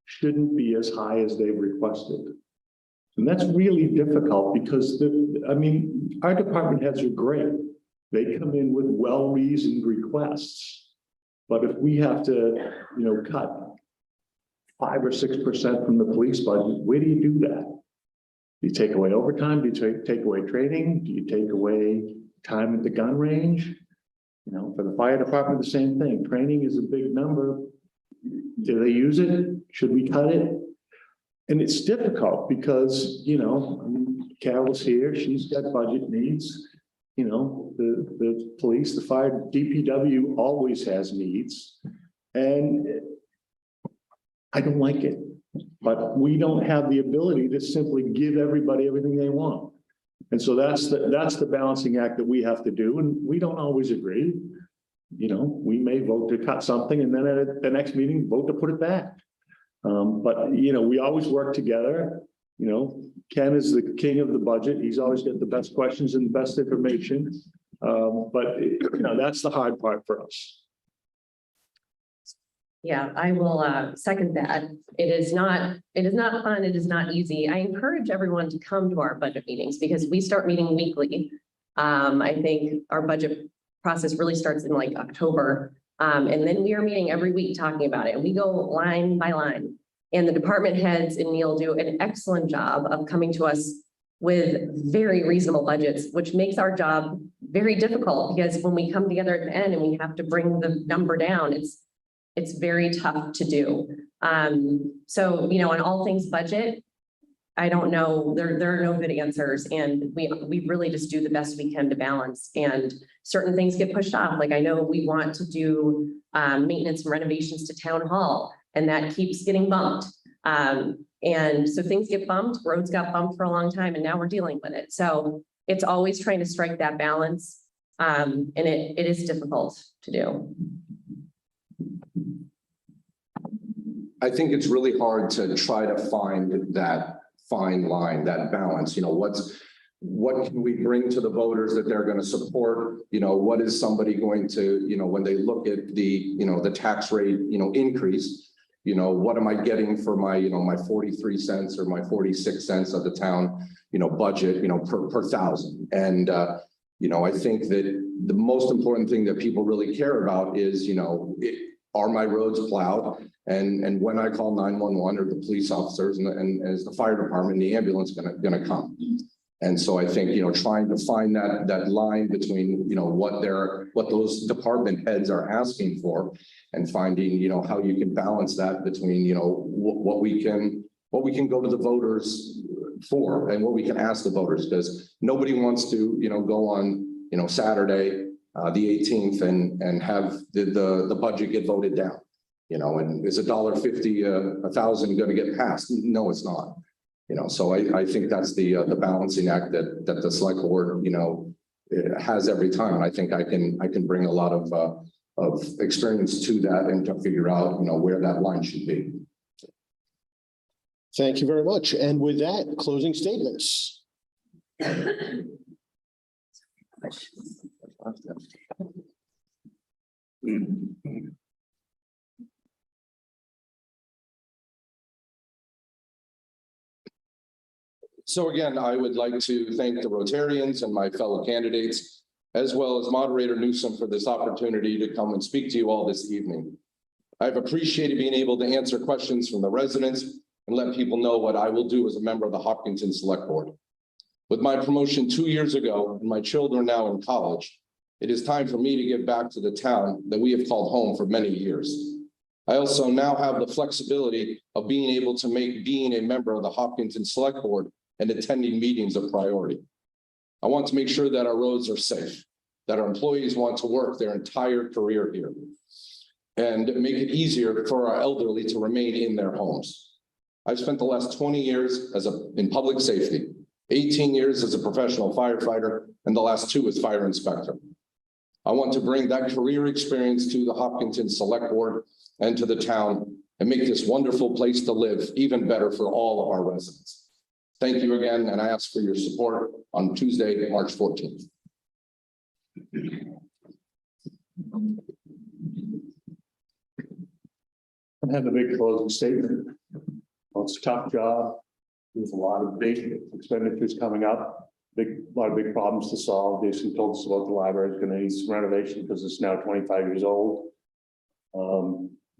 shouldn't be as high as they've requested. And that's really difficult because our department heads are great. They come in with well-reasoned requests. But if we have to, cut 5 or 6% from the police budget, where do you do that? Do you take away overtime? Do you take away training? Do you take away time at the gun range? For the fire department, the same thing. Training is a big number. Do they use it? Should we cut it? And it's difficult because, Carol's here. She's got budget needs. The police, the fire, DPW always has needs. And I don't like it, but we don't have the ability to simply give everybody everything they want. And so that's the balancing act that we have to do. And we don't always agree. We may vote to cut something and then at the next meeting, vote to put it back. But, you know, we always work together. You know, Ken is the king of the budget. He's always got the best questions and the best information. But, you know, that's the hard part for us. Yeah, I will second that. It is not fun. It is not easy. I encourage everyone to come to our budget meetings because we start meeting weekly. I think our budget process really starts in like October. And then we are meeting every week talking about it. And we go line by line. And the department heads and Neil do an excellent job of coming to us with very reasonable budgets, which makes our job very difficult because when we come together at the end and we have to bring the number down, it's very tough to do. So, you know, on all things budget, I don't know, there are no good answers. And we really just do the best we can to balance, and certain things get pushed off. Like I know we want to do maintenance and renovations to town hall, and that keeps getting bumped. And so things get bumped, roads got bumped for a long time, and now we're dealing with it. So it's always trying to strike that balance. And it is difficult to do. I think it's really hard to try to find that fine line, that balance. You know, what can we bring to the voters that they're going to support? You know, what is somebody going to, you know, when they look at the, you know, the tax rate, you know, increase, you know, what am I getting for my, you know, my 43 cents or my 46 cents of the town, you know, budget, you know, per thousand. And, you know, I think that the most important thing that people really care about is, you know, are my roads plowed? And when I call 911 or the police officers and as the fire department, the ambulance gonna come. And so I think, you know, trying to find that line between, you know, what those department heads are asking for, and finding, you know, how you can balance that between, you know, what we can go to the voters for and what we can ask the voters, because nobody wants to, you know, go on, you know, Saturday, the 18th and have the budget get voted down. You know, and is $1.50, 1,000 going to get passed? No, it's not. You know, so I think that's the balancing act that the select board, you know, has every time. And I think I can bring a lot of experience to that and to figure out, you know, where that line should be. Thank you very much. And with that, closing statements. So again, I would like to thank the Rotarians and my fellow candidates, as well as Moderator Newsom, for this opportunity to come and speak to you all this evening. I've appreciated being able to answer questions from the residents and let people know what I will do as a member of the Hopkinton Select Board. With my promotion 2 years ago and my children now in college, it is time for me to give back to the town that we have called home for many years. I also now have the flexibility of being able to make being a member of the Hopkinton Select Board and attending meetings a priority. I want to make sure that our roads are safe, that our employees want to work their entire career here, and make it easier for our elderly to remain in their homes. I've spent the last 20 years in public safety, 18 years as a professional firefighter, and the last 2 as fire inspector. I want to bring that career experience to the Hopkinton Select Board and to the town and make this wonderful place to live even better for all of our residents. Thank you again, and I ask for your support on Tuesday, March 14th. I have a big closing statement. Well, it's a tough job. There's a lot of big expenditures coming up, a lot of big problems to solve. Jason told us about the library is going to need some renovation because it's now 25 years old.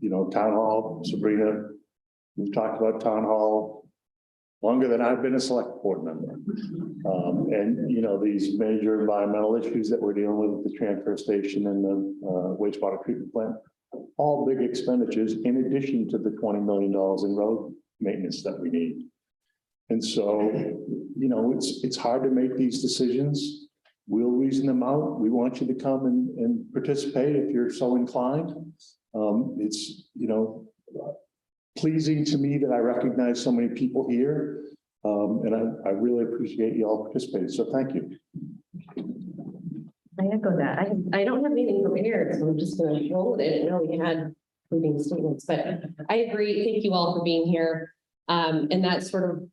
You know, town hall, Sabrina, we've talked about town hall longer than I've been a select board member. And, you know, these major environmental issues that we're dealing with the transfer station and the wastewater treatment plant, all big expenditures in addition to the $20 million in road maintenance that we need. And so, you know, it's hard to make these decisions. We'll reason them out. We want you to come and participate if you're so inclined. It's, you know, pleasing to me that I recognize so many people here. And I really appreciate you all participating. So thank you. I echo that. I don't have anything prepared, so I'm just going to roll with it. I know we had concluding statements, but I agree. Thank you all for being here. And that sort of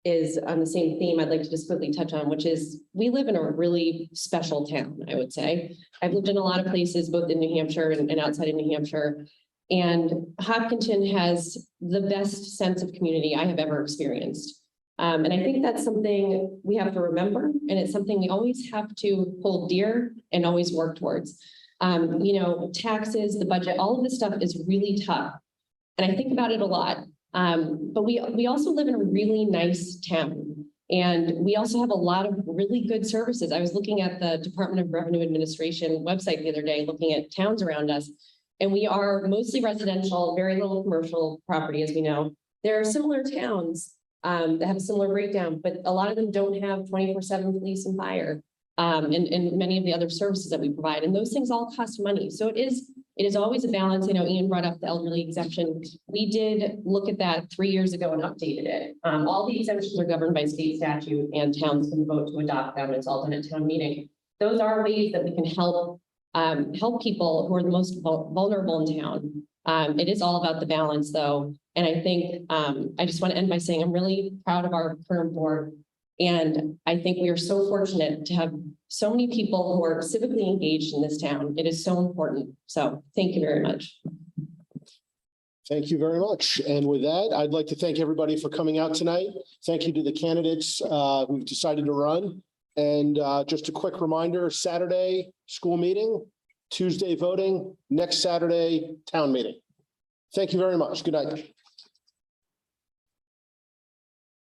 is on the same theme I'd like to just quickly touch on, which is we live in a really special town, I would say. I've lived in a lot of places, both in New Hampshire and outside of New Hampshire. And Hopkinton has the best sense of community I have ever experienced. And I think that's something we have to remember, and it's something we always have to hold dear and always work towards. Taxes, the budget, all of this stuff is really tough. And I think about it a lot. But we also live in a really nice town. And we also have a lot of really good services. I was looking at the Department of Revenue Administration website the other day, looking at towns around us. And we are mostly residential, very little commercial property, as we know. There are similar towns that have a similar breakdown, but a lot of them don't have 24/7 police and fire, and many of the other services that we provide. And those things all cost money. So it is always a balance. I know Ian brought up the elderly exemption. We did look at that 3 years ago and updated it. All the exemptions are governed by state statute, and towns can vote to adopt them. It's all done at town meeting. Those are ways that we can help people who are the most vulnerable in town. It is all about the balance, though. And I think I just want to end by saying I'm really proud of our current board. And I think we are so fortunate to have so many people who are civically engaged in this town. It is so important. So thank you very much. Thank you very much. And with that, I'd like to thank everybody for coming out tonight. Thank you to the candidates who've decided to run. And just a quick reminder, Saturday, school meeting, Tuesday voting, next Saturday, town meeting. Thank you very much. Good night.